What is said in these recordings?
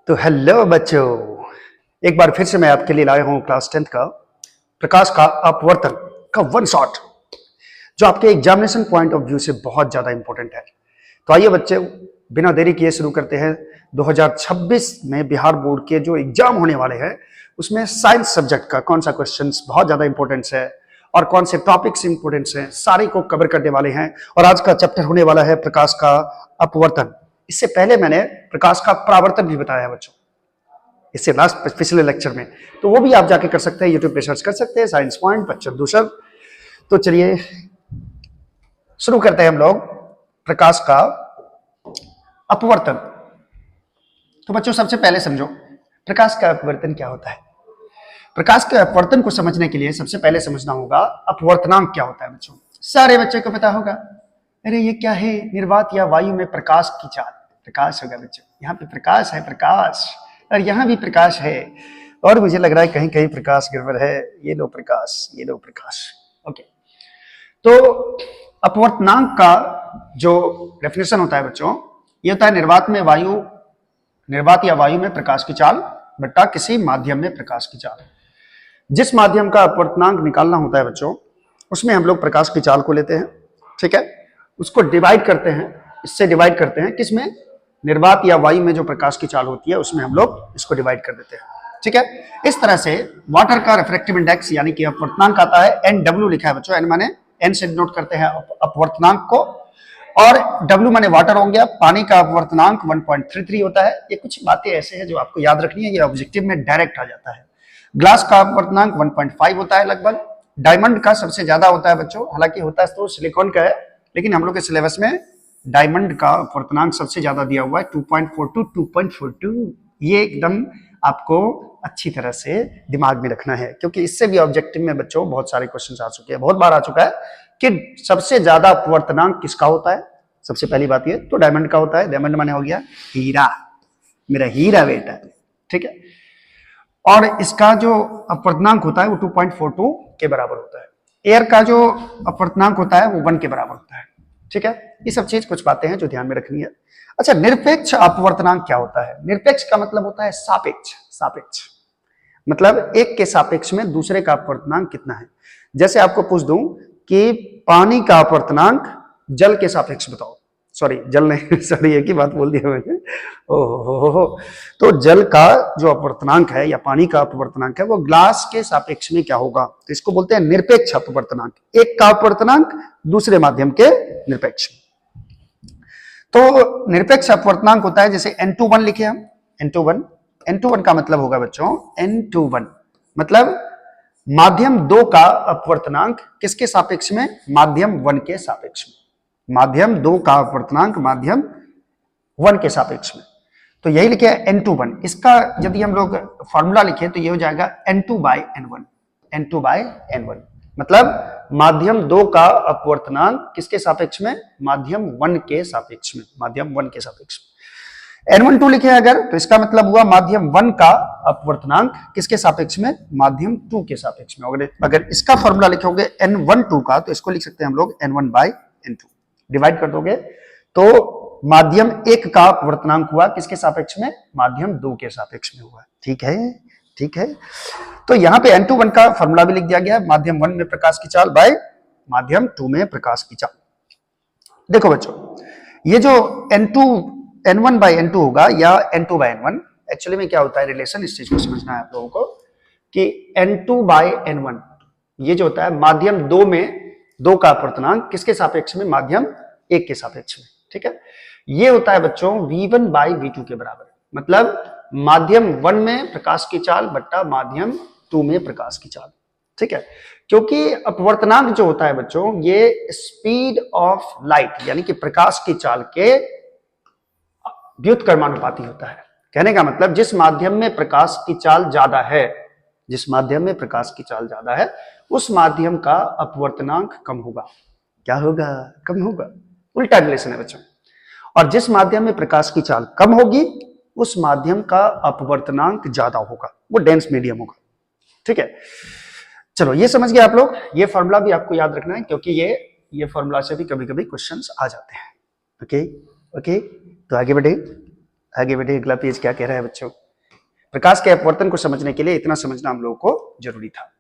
तो हेलो बच्चों, एक बार फिर से मैं आपके लिए लाया हूं क्लास 10th का प्रकाश का अपवर्तन का वन शॉट, जो आपके एग्जामिनेशन पॉइंट ऑफ व्यू से बहुत ज्यादा इंपॉर्टेंट है। तो आइए बच्चे, बिना देरी किए शुरू करते हैं। 2026 में बिहार बोर्ड के जो एग्जाम होने वाले हैं उसमें साइंस सब्जेक्ट का कौन सा क्वेश्चन बहुत ज्यादा इंपॉर्टेंस है और कौन से टॉपिक्स इंपॉर्टेंस हैं, सारे को कवर करने वाले हैं। और आज का चैप्टर होने वाला है प्रकाश का अपवर्तन। इससे पहले मैंने प्रकाश का परावर्तन भी बताया है बच्चों, इससे लास्ट पिछले लेक्चर में, तो वो भी आप जाके कर सकते हैं, यूट्यूब पे सर्च कर सकते हैं साइंस पॉइंट बच्चन दूसर। तो चलिए शुरू करते हैं हम लोग प्रकाश का अपवर्तन। तो बच्चों सबसे पहले समझो प्रकाश का अपवर्तन क्या होता है। प्रकाश के अपवर्तन को समझने के लिए सबसे पहले समझना होगा अपवर्तनांक क्या होता है। बच्चों सारे बच्चे को पता होगा, अरे ये क्या है, निर्वात या वायु में प्रकाश की चाल। प्रकाश होगा बच्चों, यहाँ पे प्रकाश है, प्रकाश, और यहाँ भी प्रकाश है, और मुझे लग रहा है कहीं कहीं प्रकाश गड़बड़ है। ये लो प्रकाश, ये लो प्रकाश। ओके, तो अपवर्तनांक का जो डेफिनेशन होता है बच्चों, ये होता है निर्वात या वायु में प्रकाश की चाल बट्टा किसी माध्यम में प्रकाश की चाल। जिस माध्यम का अपवर्तनांक निकालना होता है बच्चों, उसमें हम लोग प्रकाश की चाल को लेते हैं, ठीक है, उसको डिवाइड करते हैं, इससे डिवाइड करते हैं किसमें, निर्वात या वायु में जो प्रकाश की चाल होती है उसमें हम लोग इसको डिवाइड कर देते हैं, ठीक है। इस तरह से वाटर का रिफ्रैक्टिव इंडेक्स यानी कि अपवर्तनांक आता है, NW लिखा है बच्चों, एन माने एन से डिनोट करते हैं अपवर्तनांक को, और W माने वाटर हो गया। पानी का अपवर्तनांक 1.33 होता है। ये कुछ बातें ऐसे हैं जो आपको याद रखनी है, ये ऑब्जेक्टिव में डायरेक्ट आ जाता है। ग्लास का अपवर्तनांक 1.5 होता है लगभग। डायमंड का सबसे ज्यादा होता है बच्चों, हालांकि होता है तो सिलिकॉन का है, लेकिन हम लोग के सिलेबस में डायमंड का अपवर्तनांक सबसे ज्यादा दिया हुआ है 2.42। ये एकदम आपको अच्छी तरह से दिमाग में रखना है, क्योंकि इससे भी ऑब्जेक्टिव में बच्चों बहुत सारे क्वेश्चन आ चुके हैं, बहुत बार आ चुका है कि सबसे ज्यादा अपवर्तनांक किसका होता है। सबसे पहली बात ये तो डायमंड का होता है। डायमंड माने हो गया हीरा, मेरा हीरा बेटा, ठीक है। और इसका जो अपवर्तनांक होता है वो 2.42 के बराबर होता है। एयर का जो अपवर्तनांक होता है वो 1 के बराबर होता है, ठीक है। ये सब चीज कुछ बातें हैं जो ध्यान में रखनी है। अच्छा, निरपेक्ष अपवर्तनांक क्या होता है। निरपेक्ष का मतलब होता है सापेक्ष। सापेक्ष मतलब एक के सापेक्ष में दूसरे का अपवर्तनांक कितना है। जैसे आपको पूछ दूं कि पानी का अपवर्तनांक जल के सापेक्ष बताओ, सॉरी जल नहीं सॉरी एक ही बात बोल दिया मैंने, ओहो। तो जल का जो अपवर्तनांक है या पानी का अपवर्तनांक है वो ग्लास के सापेक्ष में क्या होगा, तो इसको बोलते हैं निरपेक्ष अपवर्तनांक। एक का अपवर्तनांक दूसरे माध्यम के निरपेक्ष। तो निरपेक्ष अपवर्तनांक होता है, जैसे N21 लिखे हम, N21 का मतलब होगा बच्चों N21 मतलब माध्यम 2 का अपवर्तनांक किसके सापेक्ष में, माध्यम 1 के सापेक्ष में। माध्यम 2 का अपवर्तनांक माध्यम 1 के सापेक्ष में, तो यही लिखे N21। इसका यदि हम लोग फॉर्मूला लिखे तो ये हो जाएगा N2/N1। N2/N1 मतलब माध्यम 2 का अपवर्तनांक किसके सापेक्ष में, माध्यम 1 के सापेक्ष में, माध्यम 1 के सापेक्ष में। N12 लिखे अगर तो इसका मतलब हुआ माध्यम 1 का अपवर्तनांक किसके सापेक्ष में, माध्यम 2 के सापेक्ष में। अगर इसका फॉर्मूला लिखोगे N12 का तो इसको लिख सकते हैं हम लोग N1/N2। डिवाइड कर दोगे तो माध्यम 1 का अपवर्तनांक हुआ किसके सापेक्ष में, माध्यम 2 के सापेक्ष में हुआ, ठीक है, ठीक है। तो यहाँ पे N21 का फॉर्मूला भी लिख दिया गया है, माध्यम 1 में प्रकाश की चाल बाय माध्यम 2 में प्रकाश की चाल। देखो बच्चों, ये जो N1/N2 होगा या N2/N1, एक्चुअली में क्या होता है रिलेशन, इस चीज को समझना है आप लोगों को कि N2/N1 ये जो होता है माध्यम 2 में 2 का अपवर्तनांक किसके सापेक्ष में, माध्यम 1 के सापेक्ष में, ठीक है। ये होता है बच्चों V1/V2 के बराबर, मतलब माध्यम 1 में प्रकाश की चाल बट्टा माध्यम 2 में प्रकाश की चाल, ठीक है। क्योंकि अपवर्तनांक जो होता है बच्चों ये स्पीड ऑफ लाइट यानी कि प्रकाश की चाल के व्युत्क्रमानुपाती होता है। कहने का मतलब जिस माध्यम में प्रकाश की चाल ज्यादा है, जिस माध्यम में प्रकाश की चाल ज्यादा है उस माध्यम का अपवर्तनांक कम होगा। क्या होगा, कम होगा। उल्टा रिलेशन है बच्चों। और जिस माध्यम में प्रकाश की चाल कम होगी उस माध्यम का अपवर्तनांक ज्यादा होगा, वो डेंस मीडियम होगा, ठीक है। चलो ये समझ गए आप लोग। ये फॉर्मूला भी आपको याद रखना है क्योंकि ये फॉर्मूला से भी कभी कभी क्वेश्चंस आ जाते हैं। ओके ओके, तो आगे बढ़े। आगे बढ़े, अगला पेज क्या कह रहा है बच्चों। प्रकाश के अपवर्तन को समझने के लिए इतना समझना हम लोगों को जरूरी था।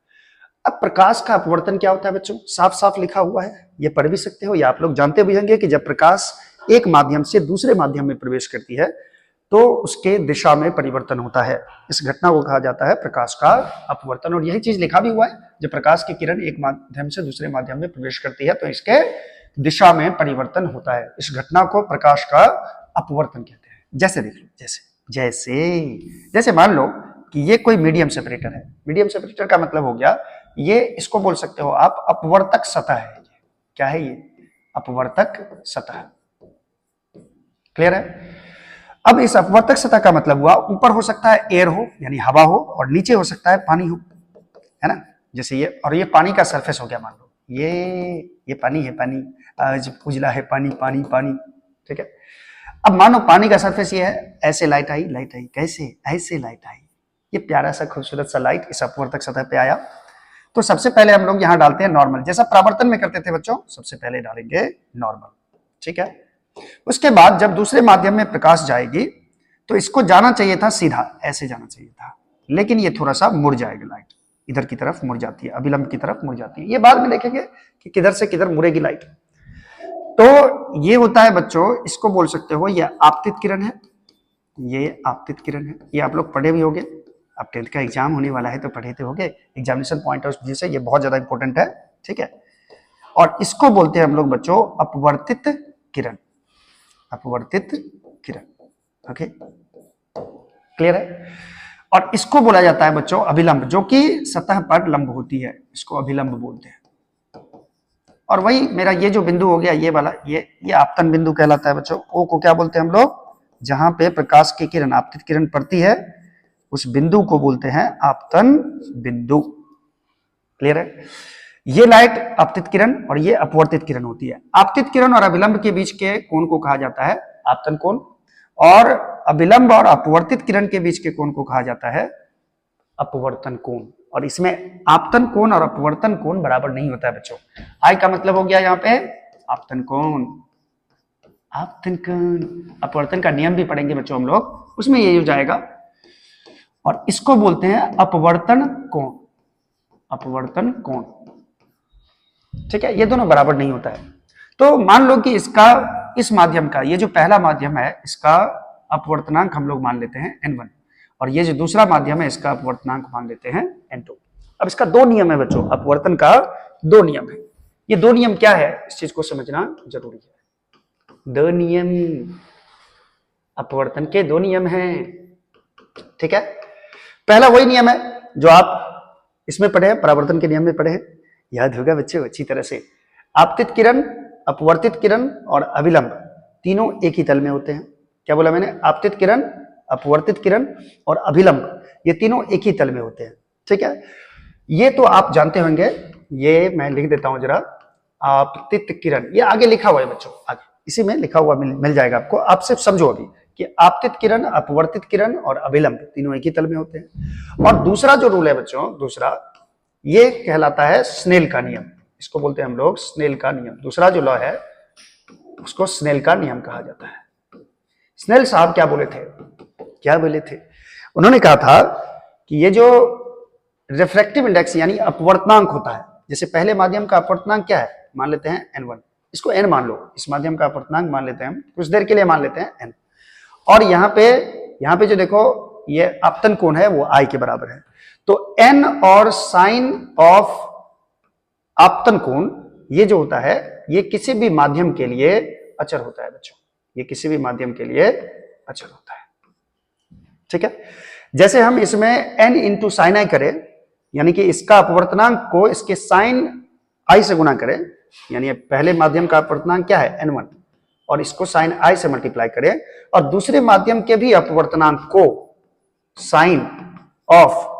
अब प्रकाश का अपवर्तन क्या होता है बच्चों, साफ साफ लिखा हुआ है, ये पढ़ भी सकते हो या आप लोग जानते भी होंगे कि जब प्रकाश एक माध्यम से दूसरे माध्यम में प्रवेश करती है तो उसके दिशा में परिवर्तन होता है। इस घटना को कहा जाता है प्रकाश का अपवर्तन। और यही चीज लिखा भी हुआ है, जब प्रकाश की किरण एक माध्यम से दूसरे माध्यम में प्रवेश करती है तो इसके दिशा में परिवर्तन होता है। इस घटना को प्रकाश का अपवर्तन कहते हैं। जैसे देख लो, जैसे जैसे जैसे मान लो कि ये कोई मीडियम सेपरेटर है। मीडियम सेपरेटर का मतलब हो गया, ये इसको बोल सकते हो आप अपवर्तक सतह है। क्या है ये? अपवर्तक सतह। क्लियर है? अब इस अपवर्तक सतह का मतलब हुआ, ऊपर हो सकता है एयर हो यानी हवा हो, और नीचे हो सकता है पानी हो, है ना। जैसे ये, और ये पानी का सरफेस हो गया, मान लो ये पानी है, पानी आज उजला है, पानी पानी पानी, ठीक है। अब मानो पानी का सरफेस ये है, ऐसे लाइट आई, कैसे? ऐसे लाइट आई, ये प्यारा सा खूबसूरत सा लाइट इस अपवर्तक सतह पे आया। तो सबसे पहले हम लोग यहाँ डालते हैं नॉर्मल, जैसा परावर्तन में करते थे बच्चों, सबसे पहले डालेंगे नॉर्मल, ठीक है। उसके बाद जब दूसरे माध्यम में प्रकाश जाएगी तो इसको जाना चाहिए था सीधा, ऐसे जाना चाहिए था, लेकिन ये थोड़ा सा मुड़ जाएगा, लाइट इधर की तरफ मुड़ जाती है, अभिलंब की तरफ मुड़ जाती है। ये बाद में देखेंगे कि किधर से किधर मुड़ेगी लाइट। तो ये होता है बच्चों, इसको बोल सकते हो ये आपतित किरण है, ये आपतित किरण है। ये आप लोग पढ़े भी होंगे, अब 10th का एग्जाम होने वाला है तो पढ़े थे होंगे, एग्जामिनेशन पॉइंट ऑफ व्यू से ये बहुत ज्यादा इंपॉर्टेंट है, ठीक है। और इसको बोलते हैं हम लोग बच्चों अपवर्तित किरण, अपवर्तित किरण, ओके, क्लियर है। और इसको बोला जाता है बच्चों अभिलंब, जो कि सतह पर लंब होती है, इसको अभिलंब बोलते हैं। और वही मेरा ये जो बिंदु हो गया, ये वाला, ये आपतन बिंदु कहलाता है बच्चों। ओ को क्या बोलते हैं हम लोग? जहां पे प्रकाश की किरण, आपतित किरण पड़ती है, उस बिंदु को बोलते हैं आपतन बिंदु, क्लियर है। ये लाइट आपतित किरण और ये अपवर्तित किरण होती है। आपतित किरण और अभिलंब के बीच के कोण को कहा जाता है आपतन कोण, और अभिलंब और अपवर्तित किरण के बीच के कोण को कहा जाता है अपवर्तन कोण। और इसमें आपतन कोण और अपवर्तन कोण बराबर नहीं होता है बच्चों। आई का मतलब हो गया यहाँ पे आपतन कोण, आपतन कोण। अपवर्तन का नियम भी पढ़ेंगे बच्चों हम लोग, उसमें ये हो जाएगा। और इसको बोलते हैं अपवर्तन कोण, अपवर्तन कोण, ठीक है। ये दोनों बराबर नहीं होता है। तो मान लो कि इसका, इस माध्यम का, ये जो पहला माध्यम है इसका अपवर्तनांक हम लोग मान लेते हैं n1, और ये जो दूसरा माध्यम है इसका अपवर्तनांक मान लेते हैं n2। अब इसका दो नियम है बच्चों, अपवर्तन का दो नियम है। ये दो नियम क्या है, इस चीज को समझना जरूरी है। दो नियम, अपवर्तन के दो नियम हैं, ठीक है। पहला वही नियम है जो आप इसमें पढ़े हैं, परावर्तन के नियम में पढ़े हैं, याद होगा बच्चों अच्छी तरह से। आपतित किरण, अपवर्तित किरण और अभिलंब तीनों एक ही तल में होते हैं। क्या बोला मैंने? आपतित किरण, अपवर्तित किरण और अभिलंब, ये तीनों एक ही तल में होते हैं, ठीक है। ये तो आप जानते होंगे, ये मैं लिख देता हूं जरा, आपतित किरण, ये आगे लिखा हुआ है बच्चों, आगे इसी में लिखा हुआ मिल जाएगा आपको। आप सिर्फ समझो अभी कि आपतित किरण, अपवर्तित किरण और अभिलंब तीनों एक ही तल में होते हैं। और दूसरा जो रूल है बच्चों, दूसरा ये कहलाता है स्नेल का नियम, इसको बोलते हैं हम लोग स्नेल का नियम। दूसरा जो लॉ है उसको स्नेल का नियम कहा जाता है। स्नेल साहब क्या बोले थे, क्या बोले थे? उन्होंने कहा था कि ये जो रिफ्रैक्टिव इंडेक्स यानी अपवर्तनांक होता है, जैसे पहले माध्यम का अपवर्तनांक क्या है, मान लेते हैं n1, इसको n मान लो, इस माध्यम का अपवर्तनांक मान लेते हैं हम, कुछ देर के लिए मान लेते हैं n। और यहाँ पे जो देखो ये आपतन कोण है वो I के बराबर है, तो n और साइन ऑफ आपतन कोण ये जो होता है ये किसी भी माध्यम के लिए अचर होता है बच्चों, ये किसी भी माध्यम के लिए अचर होता है, ठीक है। जैसे हम इसमें n इंटू साइन आई करें, यानी कि इसका अपवर्तनांक को इसके साइन आई से गुणा करें, यानी पहले माध्यम का अपवर्तनांक क्या है n1, और इसको साइन आई से मल्टीप्लाई करें, और दूसरे माध्यम के भी अपवर्तनांक को साइन ऑफ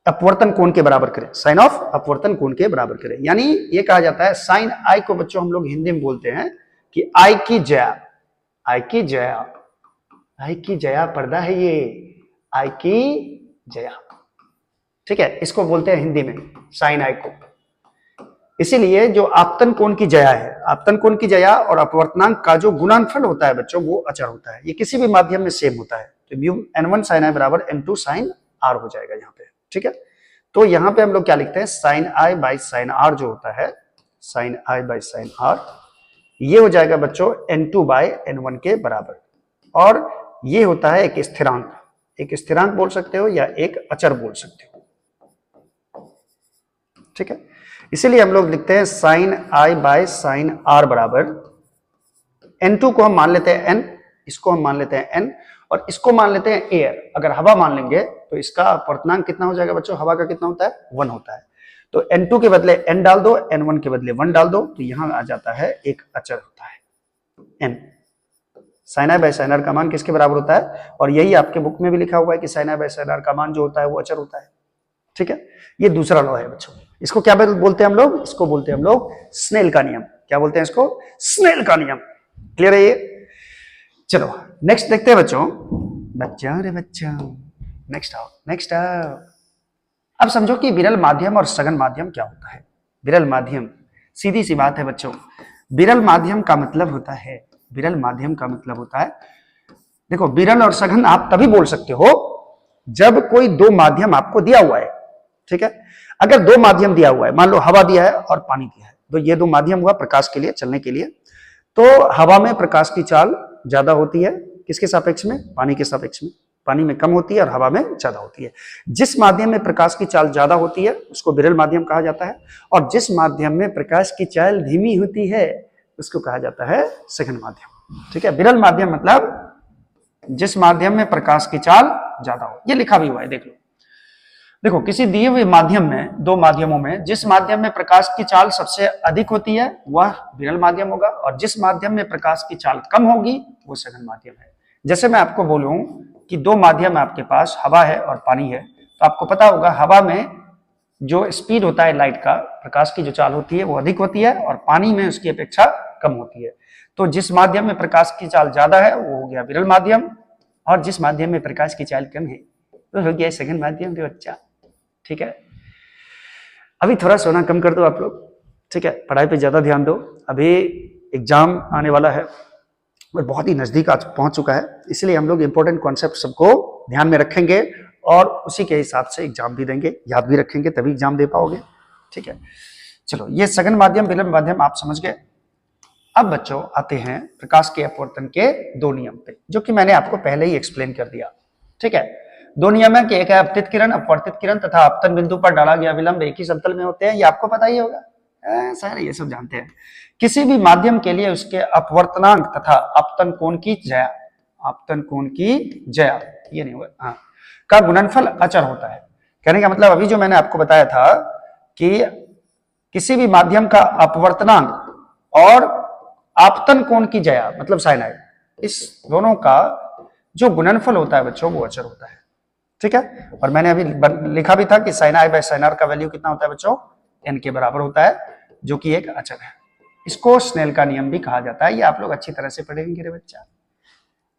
अपवर्तन कोण के बराबर करें, साइन ऑफ अपवर्तन कोण के बराबर करें। यानी ये कहा जाता है साइन आई को बच्चों हम लोग हिंदी में बोलते हैं कि आई की जया, आई की जया, आई की जया पर्दा है ये, आई की जया, ठीक है, इसको बोलते हैं हिंदी में साइन आई को। इसीलिए जो आपतन कोण की ज्या है, आपतन कोण की ज्या और अपवर्तनांक का जो गुणनफल होता है बच्चों, वो अचर होता है। ये किसी भी माध्यम में सेम होता है। तो म्यू n1 sin i बराबर n2 sin r हो जाएगा यहाँ पे, ठीक है। तो यहाँ पे हम लोग क्या लिखते हैं, sin i by sin r जो होता है, sin i by sin r, ये हो जाएगा बच्चों n2 बाई n1 के बराबर। और ये होता है एक स्थिरांक, एक स्थिरांक बोल सकते हो या एक अचर बोल सकते हो, ठीक है। इसीलिए हम लोग लिखते हैं sin i by sin r बराबर n2 को हम मान लेते हैं n, इसको हम मान लेते हैं n, और इसको मान लेते हैं एयर। अगर हवा मान लेंगे तो इसका अपवर्तनांक कितना हो जाएगा बच्चों, हवा का कितना होता है, 1 होता है। तो n2 के बदले n डाल दो, n1 के बदले 1 डाल दो, तो यहां आ जाता है एक अचर होता है n। sin i by sin r का मान किसके बराबर होता है, और यही आपके बुक में भी लिखा हुआ है कि sin i by sin r का मान जो होता है वो अचर होता है, ठीक है। ये दूसरा लॉ है बच्चों। इसको क्या बोलते हैं हम लोग, इसको बोलते हैं हम लोग स्नेल का नियम। क्या बोलते हैं इसको, स्नेल का नियम। क्लियर है ये। चलो नेक्स्ट देखते हैं बच्चों, नेक्स्ट आओ। अब समझो कि विरल माध्यम और सघन माध्यम क्या होता है। विरल माध्यम, सीधी सी बात है बच्चों, विरल माध्यम का मतलब होता है, विरल माध्यम का मतलब होता है, देखो विरल और सघन आप तभी बोल सकते हो जब कोई दो माध्यम आपको दिया हुआ है, ठीक है। अगर दो माध्यम दिया हुआ है, मान लो हवा दिया है और पानी दिया है, तो ये दो माध्यम हुआ प्रकाश के लिए, चलने के लिए। तो हवा में प्रकाश की चाल ज्यादा होती है, किसके सापेक्ष में, पानी के सापेक्ष में। पानी में कम होती है और हवा में ज्यादा होती है। जिस माध्यम में प्रकाश की चाल ज्यादा होती है उसको विरल माध्यम कहा जाता है, और जिस माध्यम में प्रकाश की चाल धीमी होती है उसको कहा जाता है सघन माध्यम, ठीक है। विरल माध्यम मतलब जिस माध्यम में प्रकाश की चाल ज्यादा हो। ये लिखा भी हुआ है, देख लो। देखो किसी दिए हुए माध्यम में, दो माध्यमों में जिस माध्यम में प्रकाश की चाल सबसे अधिक होती है वह विरल माध्यम होगा, और जिस माध्यम में प्रकाश की चाल कम होगी वो सघन माध्यम है। जैसे मैं आपको बोलूं कि दो माध्यम आपके पास, हवा है और पानी है, तो आपको पता होगा हवा में जो स्पीड होता है लाइट का, प्रकाश की जो चाल होती है वो अधिक होती है, और पानी में उसकी अपेक्षा कम होती है। तो जिस माध्यम में प्रकाश की चाल ज्यादा है वो हो गया विरल माध्यम, और जिस माध्यम में प्रकाश की चाल कम है वो हो गया सघन माध्यम रे बच्चा, ठीक है। अभी थोड़ा सोना कम कर दो आप लोग, ठीक है, पढ़ाई पे ज्यादा ध्यान दो। अभी एग्जाम आने वाला है और बहुत ही नजदीक आज पहुंच चुका है, इसलिए हम लोग इंपॉर्टेंट कॉन्सेप्ट सबको ध्यान में रखेंगे और उसी के हिसाब से एग्जाम भी देंगे, याद भी रखेंगे, तभी एग्जाम दे पाओगे, ठीक है। चलो ये सघन माध्यम विरल माध्यम आप समझ गए। अब बच्चों आते हैं प्रकाश के अपवर्तन के दो नियम पे, जो कि मैंने आपको पहले ही एक्सप्लेन कर दिया, ठीक है। दो नियम है कि एक है अपतित किरण, अपवर्तित किरण तथा आपतन बिंदु पर डाला गया विलंब एक ही समतल में होते हैं, ये आपको पता ही होगा, सारे ये सब जानते हैं। किसी भी माध्यम के लिए उसके अपवर्तनांक तथा आपतन कोण की ज्या, आपतन कोण की ज्या, ये नहीं हुआ, हाँ, का गुणनफल अचर होता है। कहने का मतलब अभी जो मैंने आपको बताया था कि किसी भी माध्यम का अपवर्तनांक और आपतन कोण की ज्या मतलब sin i, इस दोनों का जो गुणनफल होता है बच्चों वो अचर होता है, ठीक है। और मैंने अभी लिखा भी था कि sin i by sin r का वैल्यू कितना होता है बच्चों, n के बराबर होता है, जो कि एक अचर है। इसको स्नेल का नियम भी कहा जाता है। ये आप लोग अच्छी तरह से पढ़ेंगे रे बच्चा,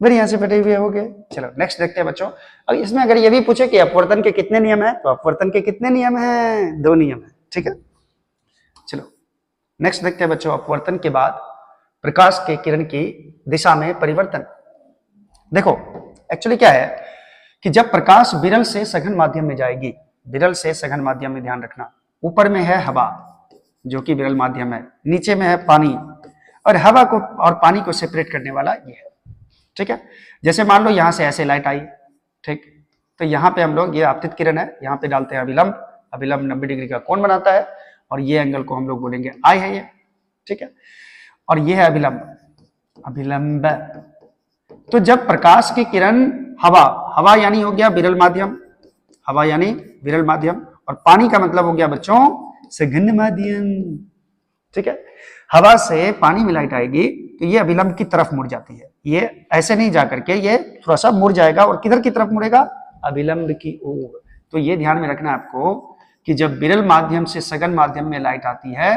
बढ़िया से पढ़े हुए होंगे। चलो नेक्स्ट देखते हैं बच्चों। अब इसमें अगर ये भी पूछे कि अपवर्तन के कितने नियम है, तो अपवर्तन के कितने नियम है, दो नियम है, ठीक है। चलो नेक्स्ट देखते हैं बच्चों, अपवर्तन के बाद प्रकाश के किरण की दिशा में परिवर्तन। देखो एक्चुअली क्या है कि जब प्रकाश विरल से सघन माध्यम में जाएगी, विरल से सघन माध्यम में ध्यान रखना, ऊपर में है हवा जो कि विरल माध्यम है, नीचे में है पानी, और हवा को और पानी को सेपरेट करने वाला ये है, ठीक है। जैसे मान लो यहां से ऐसे लाइट आई, ठीक, तो यहाँ पे हम लोग, ये आपतित किरण है, यहाँ पे डालते हैं अभिलंब, अभिलंब 90 डिग्री का कोण बनाता है, और ये एंगल को हम लोग बोलेंगे आई है ये, ठीक है। और ये है अभिलंब, अभिलंब। तो जब प्रकाश की किरण हवा, हवा यानी हो गया विरल माध्यम, हवा यानी विरल माध्यम, और पानी का मतलब हो गया बच्चों सघन माध्यम, ठीक है। हवा से पानी में लाइट आएगी तो ये अभिलंब की तरफ मुड़ जाती है, ये ऐसे नहीं जा करके ये थोड़ा सा मुड़ जाएगा, और किधर की तरफ मुड़ेगा, अभिलंब की ओर। तो ये ध्यान में रखना आपको कि जब विरल माध्यम से सघन माध्यम में लाइट आती है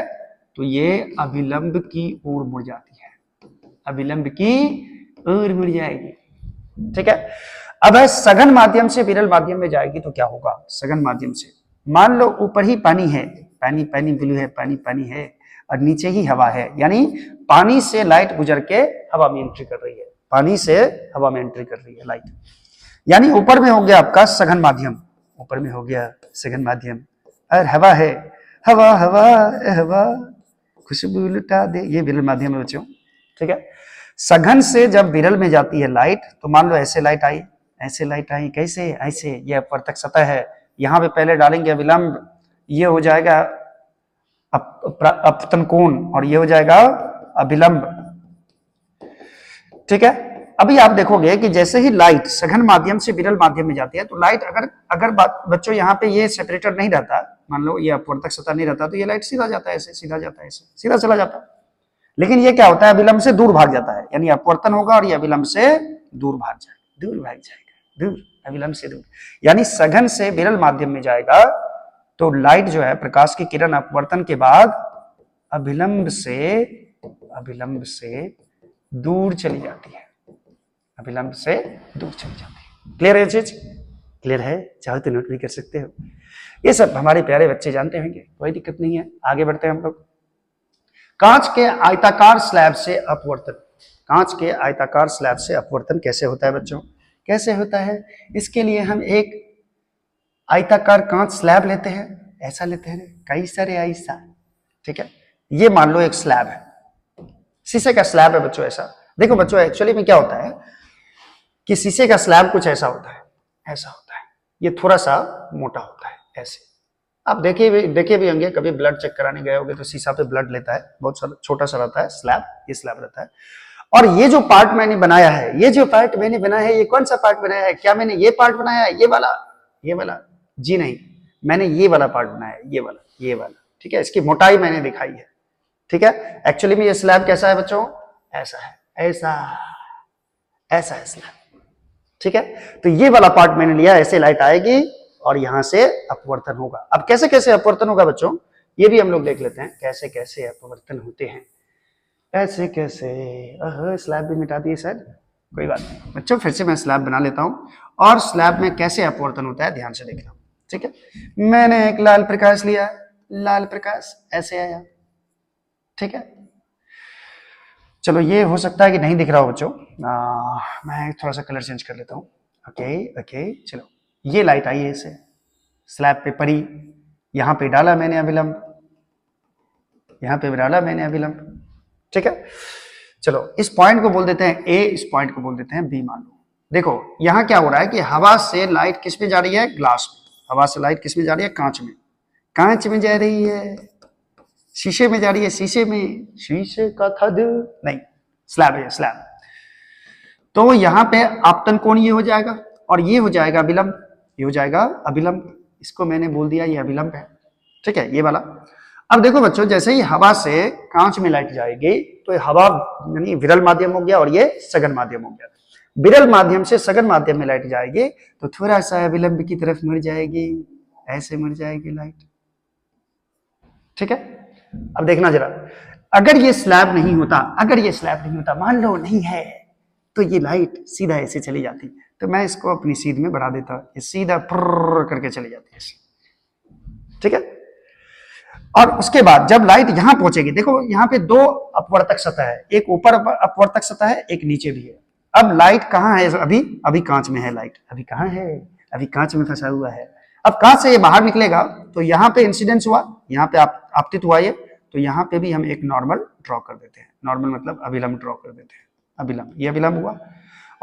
तो ये अभिलंब की ओर मुड़ जाती है, अभिलंब की ओर मुड़ जाएगी, ठीक है। अब सघन माध्यम से विरल माध्यम में जाएगी तो क्या होगा, सघन माध्यम से मान लो ऊपर ही पानी है, पानी पानी ब्लू है, पानी पानी है, और नीचे ही हवा है, यानी पानी से लाइट गुजर के हवा में एंट्री कर रही है, पानी से हवा में एंट्री कर रही है लाइट। यानी ऊपर में हो गया आपका सघन माध्यम, ऊपर में हो गया सघन माध्यम, और हवा है, हवा हवा हवा खुशबू लुटा दे, ये विरल माध्यम है बच्चों। ठीक है, सघन से जब विरल में जाती है लाइट, तो मान लो ऐसे लाइट आई, ऐसे लाइट आई, कैसे, ऐसे, ये अपवर्तक सतह है, यहां पे पहले डालेंगे अविलंब, ये हो जाएगा अपतन कोण, और ये हो जाएगा अभिलंब। ठीक है, अभी आप देखोगे कि जैसे ही लाइट सघन माध्यम से विरल माध्यम में जाती है, तो लाइट अगर बच्चों यहाँ पे ये सेपरेटर नहीं रहता, मान लो ये अपवर्तक सतह नहीं रहता, तो ये लाइट सीधा जाता है, ऐसे सीधा जाता है, ऐसे सीधा चला जाता है। लेकिन ये क्या होता है, अभिलंब से दूर भाग जाता है, यानी अपवर्तन होगा और ये अभिलंब से दूर भाग जाएगा, दूर भाग जाएगा, दूर, अभिलंब से दूर, यानी सघन से विरल माध्यम में जाएगा तो लाइट जो है, प्रकाश की किरण अपवर्तन के बाद अभिलंब से दूर चली जाती है, अभिलंब से दूर चली जाती है। क्लियर है चीज? क्लियर है? चाहो तो नोट भी कर सकते हो, ये सब हमारे प्यारे बच्चे जानते होंगे, कोई दिक्कत नहीं है। आगे बढ़ते हैं हम लोग। कांच के आयताकार स्लैब से अपवर्तन, कांच के आयताकार स्लैब से अपवर्तन कैसे होता है बच्चों? कैसे होता है? इसके लिए हम एक आयताकार कांच स्लैब लेते हैं, ऐसा लेते हैं, कई सारे ऐसा। ठीक है, ये मान लो एक स्लैब है, शीशे का स्लैब है बच्चों। ऐसा देखो बच्चों, एक्चुअली में क्या होता है कि शीशे का स्लैब कुछ ऐसा होता है, ऐसा होता है, ये थोड़ा सा मोटा होता है, ऐसे। आप देखे भी होंगे, कभी ब्लड चेक कराने गए होंगे तो शीशा पे ब्लड लेता है, बहुत छोटा सा रहता है स्लैब, ये स्लैब रहता है। और ये जो पार्ट मैंने बनाया है, ये जो पार्ट मैंने बनाया है, ये कौन सा पार्ट बनाया है? क्या मैंने ये पार्ट बनाया है, ये वाला? जी नहीं, मैंने ये वाला पार्ट बनाया है, ये वाला। ठीक है, इसकी मोटाई मैंने दिखाई है। ठीक है, एक्चुअली में ये स्लैब कैसा है बच्चों? ऐसा है, ऐसा है स्लैब। ठीक है, तो ये वाला पार्ट मैंने लिया, ऐसे लाइट आएगी और यहां से अपवर्तन होगा। अब कैसे कैसे अपवर्तन होगा बच्चों, ये भी हम लोग देख लेते हैं, कैसे कैसे अपवर्तन होते हैं, कैसे कैसे। स्लैब भी मिटा दिए शायद, कोई बात नहीं बच्चों, फिर से मैं स्लैब बना लेता हूं, और स्लैब में कैसे अपवर्तन होता है ध्यान से देखना। ठीक है, मैंने एक लाल प्रकाश लिया, लाल प्रकाश ऐसे आया। ठीक है, चलो ये हो सकता है कि नहीं दिख रहा हो बच्चों, मैं थोड़ा सा कलर चेंज कर लेता हूँ। ओके, चलो ये लाइट आई है, इसे स्लैब पे पड़ी, यहां पे डाला मैंने अभिलंब, यहां पे डाला मैंने अभिलंब। ठीक है, चलो इस पॉइंट को बोल देते हैं ए, इस पॉइंट को बोल देते हैं बी। मान लो देखो यहां क्या हो रहा है कि हवा से लाइट किस में जा रही है? ग्लास में। हवा से लाइट किस में जा रही है? कांच में। कांच में जा रही है, शीशे में जा रही है, शीशे में, शीशे का थद नहीं, स्लैब है, स्लैब। तो यहां पे आपतन कोण ये हो जाएगा, और ये हो जाएगा अभिलंब, ये हो जाएगा अभिलंब। इसको मैंने बोल दिया ये अभिलंब है। ठीक है, ये वाला। अब देखो बच्चों, जैसे ही हवा से कांच में लाइट जाएगी तो हवा यानी विरल माध्यम हो गया, और ये सघन माध्यम हो गया। विरल माध्यम से सघन माध्यम में लाइट जाएगी तो थोड़ा सा अभिलंब की तरफ मुड़ जाएगी, ऐसे मुड़ जाएगी लाइट। ठीक है, अब देखना जरा, अगर ये स्लैब नहीं होता, मान लो नहीं है, तो ये लाइट सीधा ऐसे चली जाती। तो मैं इसको अपनी सीध में बढ़ा देता, ये सीधा प्र करके चली जाती है। ठीक है, और उसके बाद जब लाइट यहां पहुंचेगी, देखो यहां पे दो अपवर्तक सतह है, एक ऊपर अपवर्तक सतह है, एक नीचे भी है। अब लाइट कहां है? अभी कांच में है लाइट, अभी कहां है? अभी कांच में फंसा हुआ है। अब कांच से ये बाहर निकलेगा तो यहाँ पे इंसिडेंस हुआ, यहाँ पे आपतित हुआ ये, तो यहाँ पे भी हम एक नॉर्मल ड्रॉ कर देते हैं। नॉर्मल मतलब अभिलंब ड्रॉ कर देते हैं, अभिलंब, ये अभिलंब हुआ।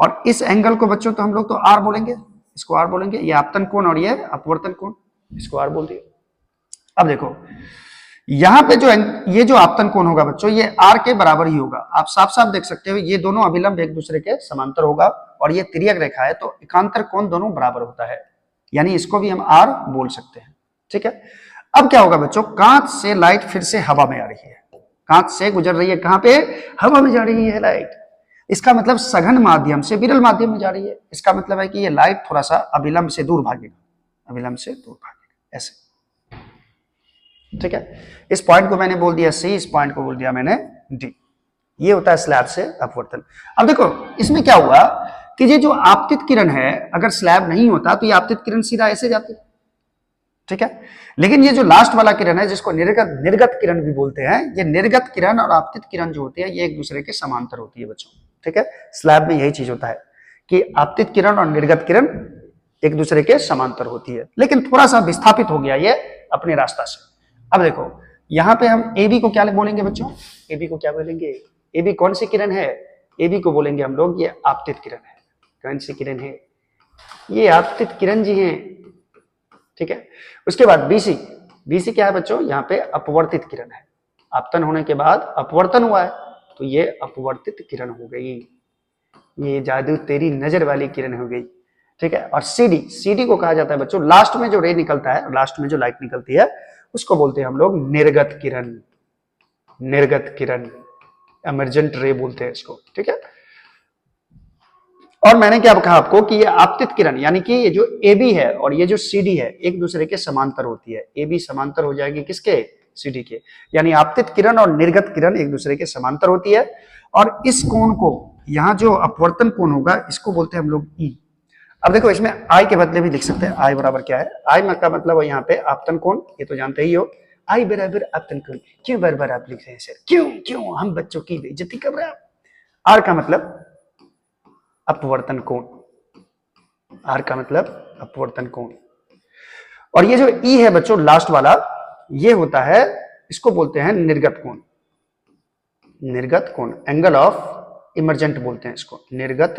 और इस एंगल को बच्चों तो हम लोग तो आर बोलेंगे, इसको आर बोलेंगे। ये आपतन कोण और ये अपवर्तन कोण, इसको आर बोल दिए। अब देखो यहाँ पे ये जो आपतन कोण होगा बच्चों, ये आर के बराबर ही होगा। आप साफ साफ देख सकते हो, ये दोनों अभिलंब एक दूसरे के समांतर होगा, और ये तिर्यक रेखा है, तो एकांतर कोण दोनों बराबर होता है, यानी इसको भी हम आर बोल सकते हैं। ठीक है, अब क्या होगा बच्चों, कांच से लाइट फिर से हवा में आ रही है, कांच से गुजर रही है, कहां पे? हवा में जा रही है लाइट। इसका मतलब सघन माध्यम से विरल माध्यम में जा रही है। इसका मतलब है कि ये लाइट थोड़ा सा अभिलंब से दूर भागेगा, अभिलंब से दूर भागेगा, ऐसे। ठीक है, इस पॉइंट को मैंने बोल दिया सी, इस पॉइंट को बोल दिया मैंने डी। ये होता है स्लैब से अपवर्तन। अब देखो इसमें क्या हुआ कि ये जो आपतित किरण है, अगर स्लैब नहीं होता तो ये आपतित किरण सीधा ऐसे जाती। ठीक है। लेकिन ये जो लास्ट वाला किरण है जिसको निर्गत निर्गत किरण भी बोलते हैं, ये निर्गत किरण और आपतित किरण जो होती है ये एक दूसरे के समांतर होती है बच्चों, ठीक है। स्लैब में यही चीज होता है कि आपतित किरण और निर्गत किरण एक दूसरे के समांतर होती है, लेकिन थोड़ा सा विस्थापित हो गया ये अपने रास्ता से। अब देखो यहाँ पे हम ए बी को क्या बोलेंगे बच्चों, ए बी को क्या बोलेंगे, ए बी कौन सी किरण है, ए बी को बोलेंगे हम लोग ये आपतित किरण है। कौन सी किरण है, ये आपतित किरण जी हैं, ठीक है। उसके बाद बीसी, बीसी क्या है बच्चों, यहाँ पे अपवर्तित किरण है, आपतन होने के बाद अपवर्तन हुआ है तो ये अपवर्तित किरण हो गई, ये जादू तेरी नजर वाली किरण हो गई, ठीक है। और सीडी, सीडी को कहा जाता है बच्चों लास्ट में जो रे निकलता है, लास्ट में जो लाइट निकलती है उसको बोलते हैं हम लोग निर्गत किरण, निर्गत किरण, एमर्जेंट रे बोलते हैं इसको, ठीक है। और मैंने क्या कहा आपको कि ये आपतित किरण यानी कि ये जो ए बी है और ये जो सी डी है एक दूसरे के समांतर होती है, ए बी समांतर हो जाएगी किसके, सी डी के, यानी आपतित किरण और निर्गत किरण एक दूसरे के समांतर होती है। और इस कोण को, यहाँ जो अपवर्तन कोण होगा इसको बोलते हैं हम लोग ई। अब देखो इसमें आई के बदले भी लिख सकते हैं, आई बराबर क्या है, आई का मतलब है यहाँ पे आपतन कोण, ये तो जानते ही हो, आई बराबर आपतन कोण। क्यों बार बार आप लिख रहे हैं सर, क्यों क्यों हम बच्चों की बेइज्जती कर रहे हैं। आर का मतलब अपवर्तन कोण, आर का मतलब अपवर्तन कोण। और ये जो ई है बच्चों लास्ट वाला, ये होता है, इसको बोलते हैं निर्गत कोण, निर्गत कोण, एंगल ऑफ इमर्जेंट बोलते हैं इसको, निर्गत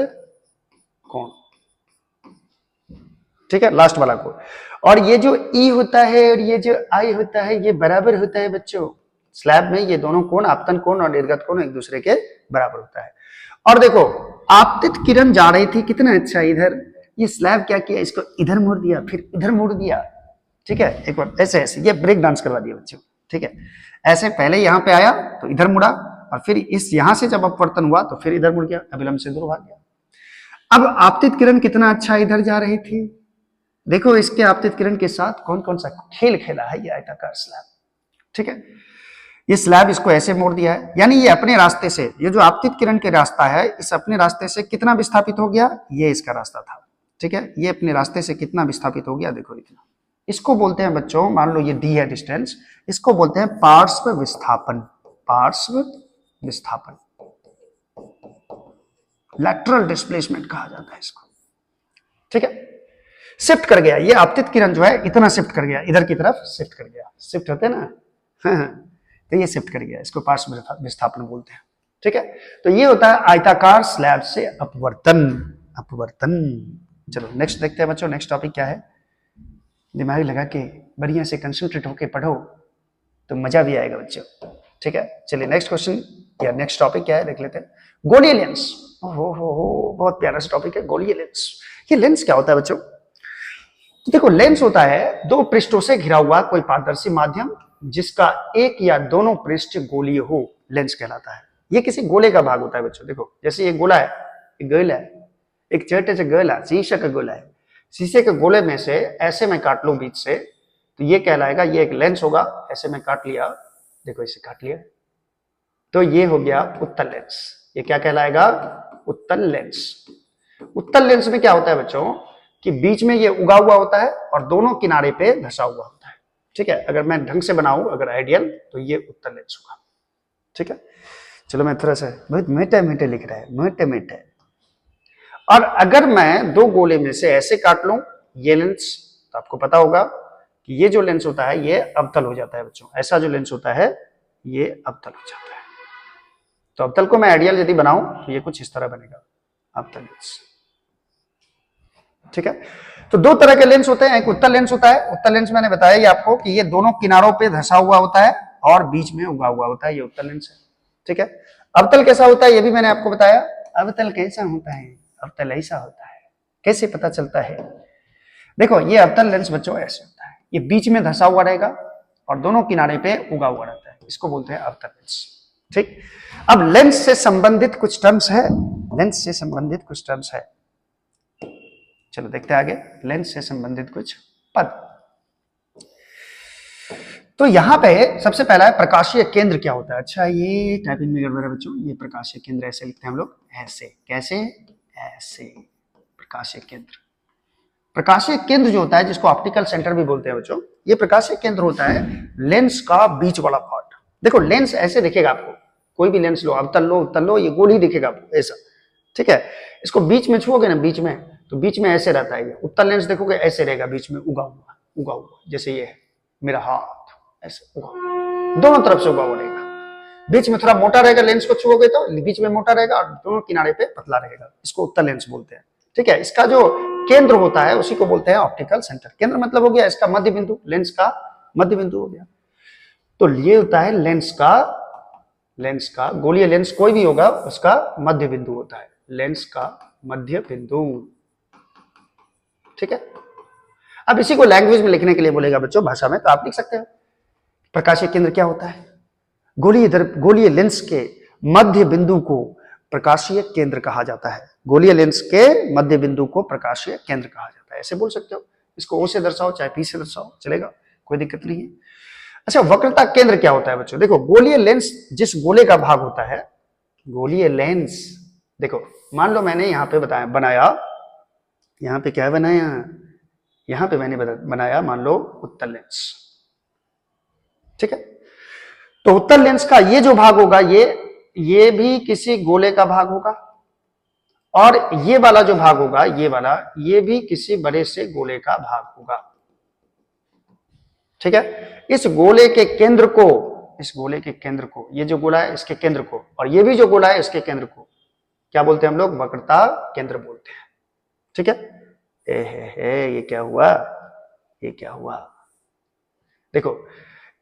कोण, ठीक है, लास्ट वाला को। और ये जो ई होता है और ये जो आई होता है ये बराबर होता है बच्चों, स्लैब में ये दोनों कोण आपतन कोण और निर्गत कोण एक दूसरे के बराबर होता है। और देखो आपतित किरण जा रही थी कितना अच्छा इधर, ये स्लैब क्या किया, इसको इधर मोड़ दिया फिर इधर मोड़ दिया, ठीक है। एक बार ऐसे ऐसे ये ब्रेक डांस करवा दिया बच्चों, ठीक है। ऐसे पहले यहाँ पे आया तो इधर मुड़ा और फिर इस यहां से जब अपवर्तन हुआ तो फिर इधर मुड़ गया, अभिलंब से दूर भाग गया। अब आपतित किरण कितना अच्छा इधर जा रही थी, देखो इसके आपतित किरण के साथ कौन कौन सा खेल खेला है ये आयताकार स्लैब, ठीक है। ये स्लैब इसको ऐसे मोड़ दिया है, यानी ये अपने रास्ते से, ये जो आपतित किरण के रास्ता है इस अपने रास्ते से कितना विस्थापित हो गया, ये इसका रास्ता था, ठीक है। ये अपने रास्ते से कितना विस्थापित हो गया, देखो इतना। इसको बोलते हैं बच्चों, मान लो ये डी है डिस्टेंस, इसको बोलते हैं पार्श्व विस्थापन, पार्श्व विस्थापन, लैटरल डिस्प्लेसमेंट कहा जाता है इसको, ठीक है। शिफ्ट कर गया, ये आपतित किरण जो है इतना शिफ्ट कर गया, इधर की तरफ शिफ्ट कर गया, शिफ्ट होते हैं ना, हाँ। तो ये शिफ्ट कर गया, इसको पार्श्व विस्थापन बोलते हैं, ठीक है। तो ये होता है आयताकार स्लैब से अपवर्तन, अपवर्तन। चलो नेक्स्ट देखते हैं बच्चों, नेक्स्ट टॉपिक क्या है, दिमाग लगा के बढ़िया से कंसंट्रेट होके पढ़ो तो मजा भी आएगा बच्चों, ठीक है। चलिए नेक्स्ट क्वेश्चन या नेक्स्ट टॉपिक क्या है देख लेते हैं, गोलीय लेंस। हो बहुत प्यारा सा टॉपिक है गोलीय लेंस। ये लेंस क्या होता है बच्चों, देखो लेंस होता है दो पृष्ठों से घिरा हुआ कोई पारदर्शी माध्यम जिसका एक या दोनों पृष्ठ गोलीय हो, लेंस कहलाता है। ये किसी गोले का भाग होता है बच्चों, देखो जैसे ये गोला है, एक गोला है, एक छोटे से गोला, शीशे का गोला है, शीशे के गोले में से ऐसे मैं काट लूं बीच से तो ये कहलाएगा, ये एक लेंस होगा, ऐसे मैं काट लिया, देखो इसे काट लिया तो ये हो गया उत्तल लेंस। ये क्या कहलाएगा, उत्तल लेंस। उत्तल लेंस में क्या होता है बच्चों कि बीच में ये उगा हुआ होता है और दोनों किनारे पे धसा हुआ होता है, ठीक है। अगर मैं ढंग से बनाऊं, अगर आइडियल, तो ये उत्तल लेंस होगा, ठीक है। चलो मैं थोड़ा सा बहुत मीठे मीठे लिख रहा है, मीठे मीठे। और अगर मैं दो गोले में से ऐसे काट लूं ये लेंस, तो आपको पता होगा कि ये जो लेंस होता है ये अवतल हो जाता है बच्चों, ऐसा जो लेंस होता है ये अवतल हो जाता है। तो अवतल को मैं आइडियल यदि बनाऊं तो ये कुछ इस तरह बनेगा, अवतल लेंस, ठीक है। तो दो तरह के लेंस होते हैं, एक उत्तल लेंस होता है, उत्तल लेंस मैंने बताया ये आपको कि ये दोनों किनारों पे धसा हुआ होता है और बीच में उगा हुआ होता है, ये उत्तल लेंस है, ठीक है। अवतल कैसा होता है ये भी मैंने आपको बताया, अवतल कैसा होता है, अवतल ऐसा होता है, कैसे पता चलता है, देखो ये अवतल लेंस बच्चों ऐसे होता है, ये बीच में धसा हुआ रहेगा और दोनों किनारे पे उगा हुआ रहता है, इसको बोलते हैं अवतल लेंस, ठीक। अब लेंस से संबंधित कुछ टर्म्स है, लेंस से संबंधित कुछ टर्म्स है, चलो देखते हैं आगे, लेंस से संबंधित कुछ पद। तो यहां पे सबसे पहला है प्रकाशीय केंद्र क्या होता है। अच्छा ये टाइपिंग में गड़बड़ है बच्चों, ये प्रकाशीय केंद्र ऐसे लिखते हैं हम लोग, ऐसे, कैसे, ऐसे, प्रकाशीय केंद्र, प्रकाशीय केंद्र जो होता है, जिसको ऑप्टिकल सेंटर भी बोलते हैं बच्चों, ये प्रकाशीय केंद्र होता है लेंस का बीच वाला पार्ट। देखो लेंस ऐसे दिखेगा आपको, कोई भी लेंस लो, अवतल लो उत्तल लो, ये गोल ही दिखेगा आपको ऐसा, ठीक है। इसको बीच में छुओगे ना, बीच में, तो बीच में ऐसे रहता है। ये उत्तल लेंस देखोगे ऐसे रहेगा, बीच में उगा हुआ, जैसे ये है मेरा हाथ, ऐसे उगा हुआ, दोनों तरफ से उगा हुआ रहेगा। बीच में थोड़ा मोटा रहेगा, लेंस को छुओगे तो बीच में मोटा रहेगा और दोनों किनारे पे पतला रहेगा, इसको उत्तल लेंस बोलते हैं, ठीक है। इसका जो केंद्र होता है उसी को बोलते हैं ऑप्टिकल सेंटर। केंद्र मतलब हो गया इसका मध्य बिंदु, लेंस का मध्य बिंदु हो गया। तो ये होता है लेंस का गोलीय लेंस कोई भी होगा उसका मध्य बिंदु होता है, लेंस का मध्य बिंदु, ठीक है। अब इसी को लैंग्वेज में लिखने के लिए बोलेगा बच्चों भाषा में, तो आप लिख सकते हैं प्रकाशीय केंद्र क्या होता है। गोलीय लेंस के मध्य बिंदु को प्रकाशीय केंद्र कहा जाता है। गोलीय लेंस के मध्य बिंदु को प्रकाशीय केंद्र कहा जाता है, ऐसे बोल सकते हो। इसको ओ से दर्शाओ चाहे पी से दर्शाओ, चलेगा, कोई दिक्कत नहीं है। अच्छा, वक्रता केंद्र क्या होता है बच्चों? देखो गोलीय लेंस जिस गोले का भाग होता है, गोलीय लेंस, देखो मान लो मैंने यहाँ पे बनाया, यहाँ पे क्या बनाया, यहाँ पे मैंने बनाया मान लो उत्तल लेंस, ठीक है। तो उत्तल लेंस का ये जो भाग होगा, ये भी किसी गोले का भाग होगा, और ये वाला जो भाग होगा, ये वाला, ये भी किसी बड़े से गोले का भाग होगा, ठीक है। इस गोले के केंद्र को, ये जो गोला है इसके केंद्र को, और ये भी जो गोला है इसके केंद्र को क्या बोलते हैं हम लोग? वक्रता केंद्र बोलते हैं, ठीक है। ये क्या हुआ, देखो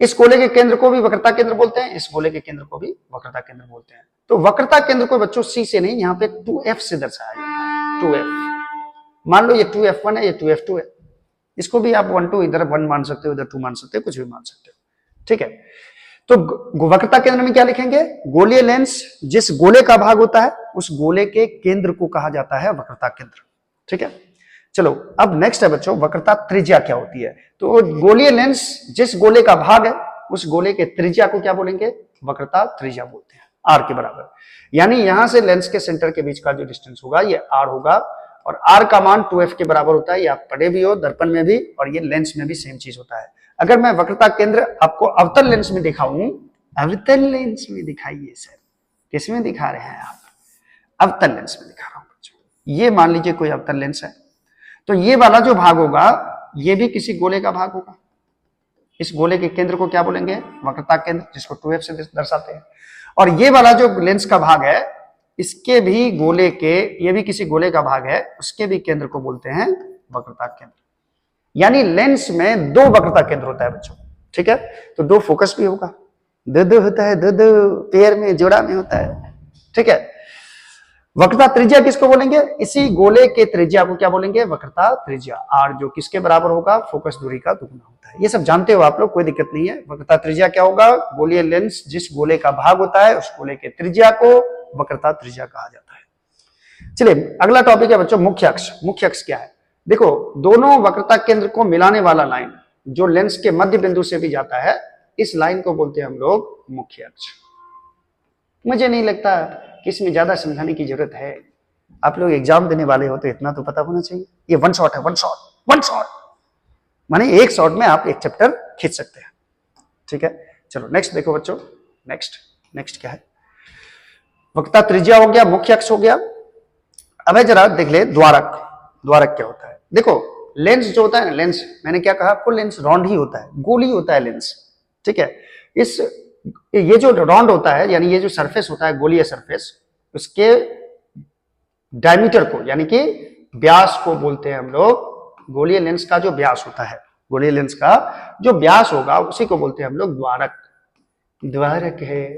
इस गोले के केंद्र को भी वक्रता केंद्र बोलते हैं, इस गोले के केंद्र को भी वक्रता केंद्र बोलते हैं। तो वक्रता केंद्र को बच्चों C से नहीं, यहाँ पे 2F से दर्शाया जाता है, 2F। मान लो ये 2F1 है, ये 2F2 है, इसको भी आप 1 2 इधर 1 मान सकते हो, इधर 2 मान सकते हो, कुछ भी मान सकते हो, ठीक है। तो वक्रता केंद्र में क्या लिखेंगे? गोलीय लेंस जिस गोले का भाग होता है उस गोले के केंद्र को कहा जाता है वक्रता केंद्र, ठीक है। चलो अब नेक्स्ट है बच्चों, वक्रता त्रिज्या क्या होती है? तो गोलीय लेंस जिस गोले का भाग है उस गोले के त्रिज्या को क्या बोलेंगे? वक्रता त्रिज्या बोलते हैं, r के बराबर। यानी यहां से लेंस के सेंटर के बीच का जो डिस्टेंस होगा ये r होगा, और r का मान 2f के बराबर होता है। ये आप पढ़े भी हो दर्पण में भी, और ये लेंस में भी सेम चीज होता है। अगर मैं वक्रता केंद्र आपको अवतल लेंस में दिखाऊं, अवतल लेंस में दिखाइए सर, किसमें दिखा रहे हैं आप? अवतल लेंस में दिखा रहा हूं बच्चों। ये मान लीजिए कोई अवतल लेंस है, तो ये वाला जो भाग होगा ये भी किसी गोले का भाग होगा। इस गोले के केंद्र को क्या बोलेंगे? वक्रता केंद्र, जिसको 2f से दर्शाते हैं। और ये वाला जो लेंस का भाग है, इसके भी गोले के, ये भी किसी गोले का भाग है, उसके भी केंद्र को बोलते हैं वक्रता केंद्र। यानी लेंस में 2 वक्रता केंद्र होता है बच्चों, ठीक है। तो 2 फोकस भी होगा, 2 होता है, 2 पेयर में, जोड़ा में होता है, ठीक है। वक्रता त्रिज्या किसको बोलेंगे? इसी गोले के त्रिज्या को क्या बोलेंगे? वक्रता त्रिज्या, r, जो किसके बराबर होगा? फोकस दूरी का दुगुना होता है। ये सब जानते हो आप लोग, कोई दिक्कत नहीं है। वक्रता त्रिज्या क्या होगा? गोलीय लेंस जिस गोले का भाग होता है उस गोले के त्रिज्या को वक्रता त्रिज्या कहा जाता है। चलिए अगला टॉपिक है बच्चों मुख्य अक्ष। मुख्य अक्ष क्या है? देखो दोनों वक्रता केंद्र को मिलाने वाला लाइन जो लेंस के मध्य बिंदु से भी जाता है, इस लाइन को बोलते हैं हम लोग मुख्य अक्ष। मुझे नहीं लगता कि इसमें ज्यादा समझाने की जरूरत है, आप लोग एग्जाम देने वाले हो तो इतना तो पता होना चाहिए। ये 1 शॉट है, 1 शॉट माने 1 शॉट में आप 1 चैप्टर खींच सकते हैं, ठीक है। चलो नेक्स्ट देखो बच्चों, नेक्स्ट क्या है? वक्रता त्रिज्या हो गया, मुख्य अक्ष हो गया। अब जरा देख ले द्वारक क्या होता है। देखो लेंस जो होता है ना, लेंस मैंने क्या कहा आपको? लेंस राउंड ही होता है, गोल ही होता है लेंस, ठीक है। ये जो राउंड होता है, यानी ये जो सरफेस होता है गोलीय सरफेस, उसके डायमीटर को यानी कि व्यास को बोलते हैं हम लोग, गोलीय लेंस का जो व्यास होता है, गोलीय लेंस का जो व्यास होगा उसी को बोलते हैं हम लोग द्वारक है,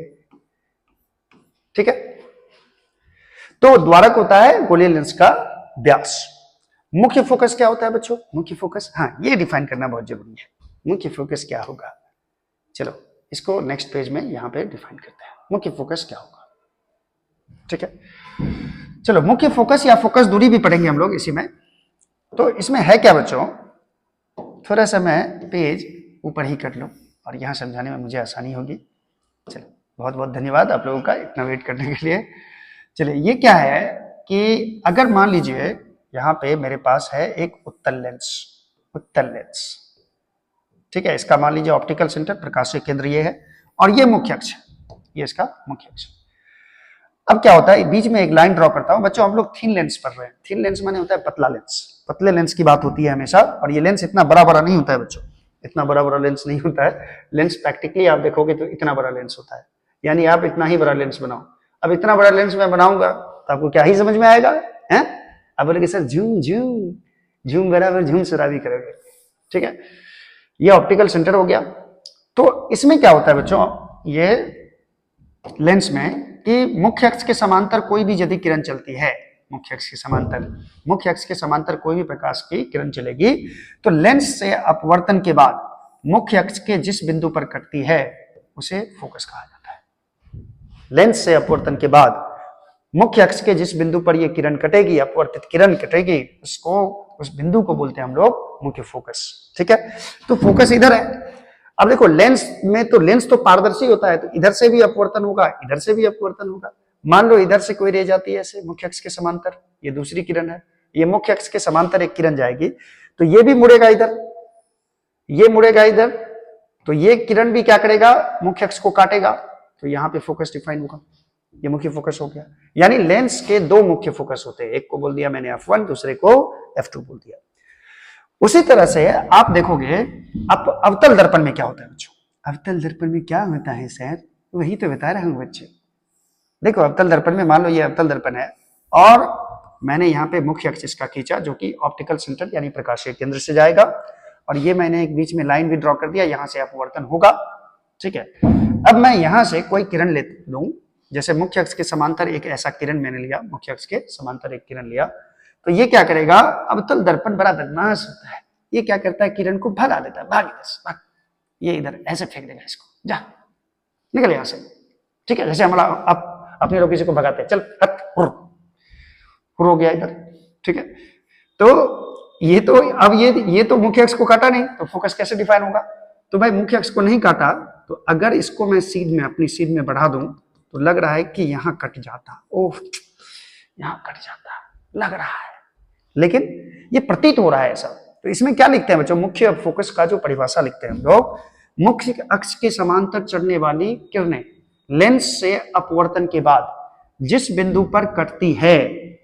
ठीक है। तो द्वारक होता है गोलीय लेंस का व्यास। मुख्य फोकस क्या होता है बच्चों? मुख्य फोकस, हाँ ये डिफाइन करना बहुत जरूरी है। मुख्य फोकस क्या होगा? चलो इसको नेक्स्ट पेज में यहां पे डिफाइन करते हैं, मुख्य फोकस क्या होगा, ठीक है। चलो मुख्य फोकस या फोकस दूरी भी पढ़ेंगे हम लोग इसी में। तो इसमें है क्या बच्चों, थोड़ा सा मैं पेज ऊपर ही कर लूं और यहां समझाने में मुझे आसानी होगी। चलो बहुत बहुत धन्यवाद आप लोगों का इतना वेट करने के लिए। चलिए ये क्या है कि अगर मान लीजिए यहाँ पे मेरे पास है एक उत्तल लेंस, उत्तल लेंस, ठीक है। इसका मान लीजिए ऑप्टिकल सेंटर, प्रकाशीय केंद्र ये है, और ये मुख्य अक्ष है, ये इसका मुख्य अक्ष। अब क्या होता है, बीच में एक लाइन ड्रॉ करता हूं। बच्चों हम लोग थिन लेंस पढ़ रहे हैं। थिन लेंस माने होता है पतला लेंस, पतले लेंस की बात होती है हमेशा। और ये लेंस इतना बड़ा बड़ा नहीं होता है बच्चों, इतना बड़ा बड़ा लेंस नहीं होता है। लेंस प्रैक्टिकली आप देखोगे तो इतना बड़ा लेंस होता है, यानी आप इतना ही बड़ा लेंस बनाओ। अब इतना बड़ा लेंस मैं बनाऊंगा तो आपको क्या ही समझ में आएगा, है? आप बोलेंगे सर झूम झूम, झूम बराबर झूम शराबी करोगे, ठीक है। ये ऑप्टिकल सेंटर हो गया। तो इसमें क्या होता है बच्चों, ये लेंस में कि मुख्य अक्ष के समांतर कोई भी यदि किरण चलती है, मुख्य अक्ष के समांतर, मुख्य अक्ष के समांतर कोई भी प्रकाश की किरण चलेगी तो लेंस से अपवर्तन के बाद मुख्य अक्ष के जिस बिंदु पर कटती है उसे फोकस कहा जाता है। लेंस से अपवर्तन के बाद मुख्य अक्ष के जिस बिंदु पर यह किरण कटेगी, अपवर्तित किरण कटेगी, उसको, उस बिंदु को बोलते हैं हम लोग मुख्य फोकस, ठीक है। तो फोकस इधर है। अब देखो लेंस में तो, लेंस तो पारदर्शी होता है, तो इधर से भी अपवर्तन होगा, इधर से भी अपवर्तन होगा। मान लो इधर से कोई रे जाती है ऐसे मुख्य अक्ष के समांतर, ये दूसरी किरण है, ये मुख्य अक्ष के समांतर एक किरण जाएगी, तो ये भी मुड़ेगा इधर, ये मुड़ेगा इधर, तो ये किरण भी क्या करेगा, मुख्य अक्ष को काटेगा, तो यहां पे फोकस डिफाइन होगा, ये मुख्य फोकस हो गया। यानी लेंस के दो मुख्य फोकस होते हैं, एक को बोल दिया मैंने F1, दूसरे को F2 बोल दिया। उसी तरह से आप देखोगे अब अवतल दर्पण में क्या होता है बच्चों, अवतल दर्पण में क्या होता है सर, वही तो बता रहा हूं बच्चे। देखो अवतल दर्पण में मान लो ये अवतल दर्पण है और मैंने यहाँ पे मुख्य अक्ष इसका खींचा जो कि ऑप्टिकल सेंटर यानी प्रकाशीय केंद्र से जाएगा, और ये मैंने एक बीच में लाइन भी ड्रॉ कर दिया, यहां से अपवर्तन होगा, ठीक है। अब मैं यहां से कोई किरण ले लूं, जैसे मुख्य अक्ष के समांतर एक ऐसा किरण मैंने लिया, मुख्य अक्ष के समांतर एक किरण लिया, तो ये क्या करेगा, अवतल दर्पण बड़ा बदमाश होता है, ये क्या करता है, किरण को भगा देता है, भाग इधर भाग, ये इधर ऐसे फेंक देगा इसको, जा निकल यहां से, ठीक है। जैसे हमारा आप अपने लोग किसी को भगाते हैं, चल हट हुर हो गया इधर, ठीक है। तो ये तो अब ये तो मुख्य अक्ष को काटा नहीं, तो फोकस कैसे डिफाइन होगा, तो भाई मुख्य अक्ष को नहीं काटा, तो अगर इसको मैं सीध में, अपनी सीध में बढ़ा दूं तो लग रहा है कि यहां कट जाता, ओह यहां कट जाता लग रहा है, लेकिन ये प्रतीत हो रहा है ऐसा। तो इसमें क्या लिखते हैं बच्चों, मुख्य फोकस का जो परिभाषा लिखते हैं हम लोग, मुख्य अक्ष के समांतर चढ़ने वाली किरणें लेंस से अपवर्तन के बाद जिस बिंदु पर कटती है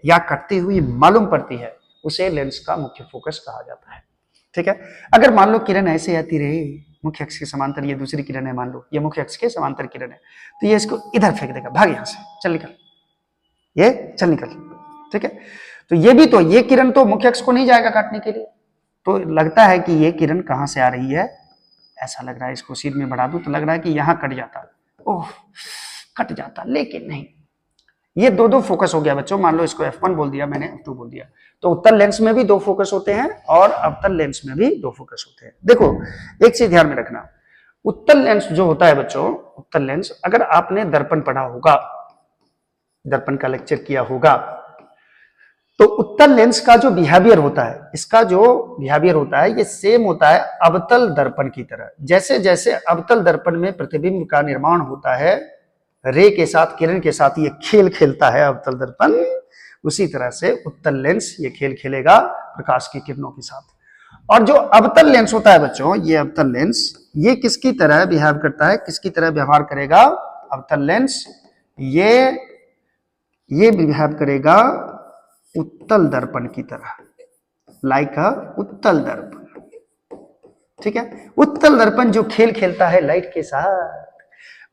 या कटती हुई मालूम पड़ती है उसे लेंस का मुख्य फोकस कहा जाता है, ठीक है। अगर मान लो किरण ऐसे आती रहे मुख्य अक्ष के समांतर, ये दूसरी किरण है, मान लो ये मुख्य अक्ष के समांतर किरण है, तो ये इसको इधर फेंक देगा, भाग यहां से, चल निकल, ये चल निकल, ठीक है। तो ये भी, तो ये किरण तो मुख्य अक्ष को नहीं जाएगा काटने के लिए, तो लगता है कि ये किरण कहां से आ रही है, ऐसा लग रहा है, इसको सीध में बढ़ा दूं तो लग रहा है कि यहां कट जाता, ओह कट जाता, लेकिन नहीं। ये दो दो फोकस हो गया बच्चों, मान लो इसको F1 बोल दिया मैंने, F2 बोल दिया, तो उत्तल लेंस में भी दो फोकस होते हैं और अवतल लेंस में भी दो फोकस होते हैं। देखो एक चीज ध्यान में रखना, उत्तल लेंस जो होता है बच्चों, उत्तल लेंस, अगर आपने दर्पण पढ़ा होगा, दर्पण का लेक्चर किया होगा, तो उत्तल लेंस का जो बिहेवियर होता है, इसका जो बिहेवियर होता है ये सेम होता है अवतल दर्पण की तरह। जैसे जैसे अवतल दर्पण में प्रतिबिंब का निर्माण होता है, रे के साथ, किरण के साथ ये खेल खेलता है अवतल दर्पण, उसी तरह से उत्तल लेंस ये खेल खेलेगा प्रकाश की किरणों के साथ। और जो अवतल लेंस होता है बच्चों, ये अवतल लेंस ये किसकी तरह बिहेव करता है, किसकी तरह व्यवहार करेगा, अवतल लेंस ये बिहेव करेगा उत्तल दर्पण की तरह, लाइक अ उत्तल दर्पण, ठीक है। उत्तल दर्पण जो खेल खेलता है लाइट के साथ,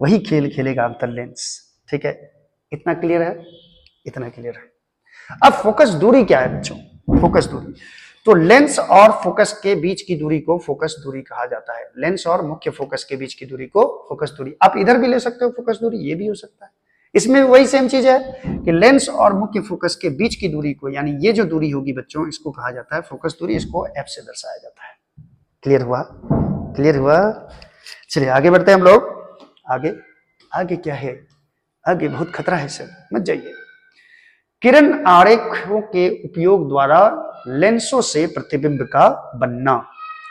वही खेल खेलेगा अवतल लेंस, ठीक है। इतना क्लियर है, इतना क्लियर है। अब फोकस दूरी क्या है बच्चों, फोकस दूरी, तो लेंस और फोकस के बीच की दूरी को फोकस दूरी कहा जाता है। लेंस और मुख्य फोकस के बीच की दूरी को फोकस दूरी, आप इधर भी ले सकते हो फोकस दूरी, ये भी हो सकता है। इसमें वही सेम चीज है कि लेंस और मुख्य फोकस के बीच की दूरी को, यानी ये जो दूरी होगी बच्चों, इसको कहा जाता है फोकस दूरी, इसको F से दर्शाया जाता है। क्लियर हुआ, क्लियर हुआ। चलिए आगे बढ़ते हैं हम लोग, आगे आगे क्या है, आगे बहुत खतरा है सर, मत जाइए। किरण आरेखों के उपयोग द्वारा लेंसों से प्रतिबिंब का बनना।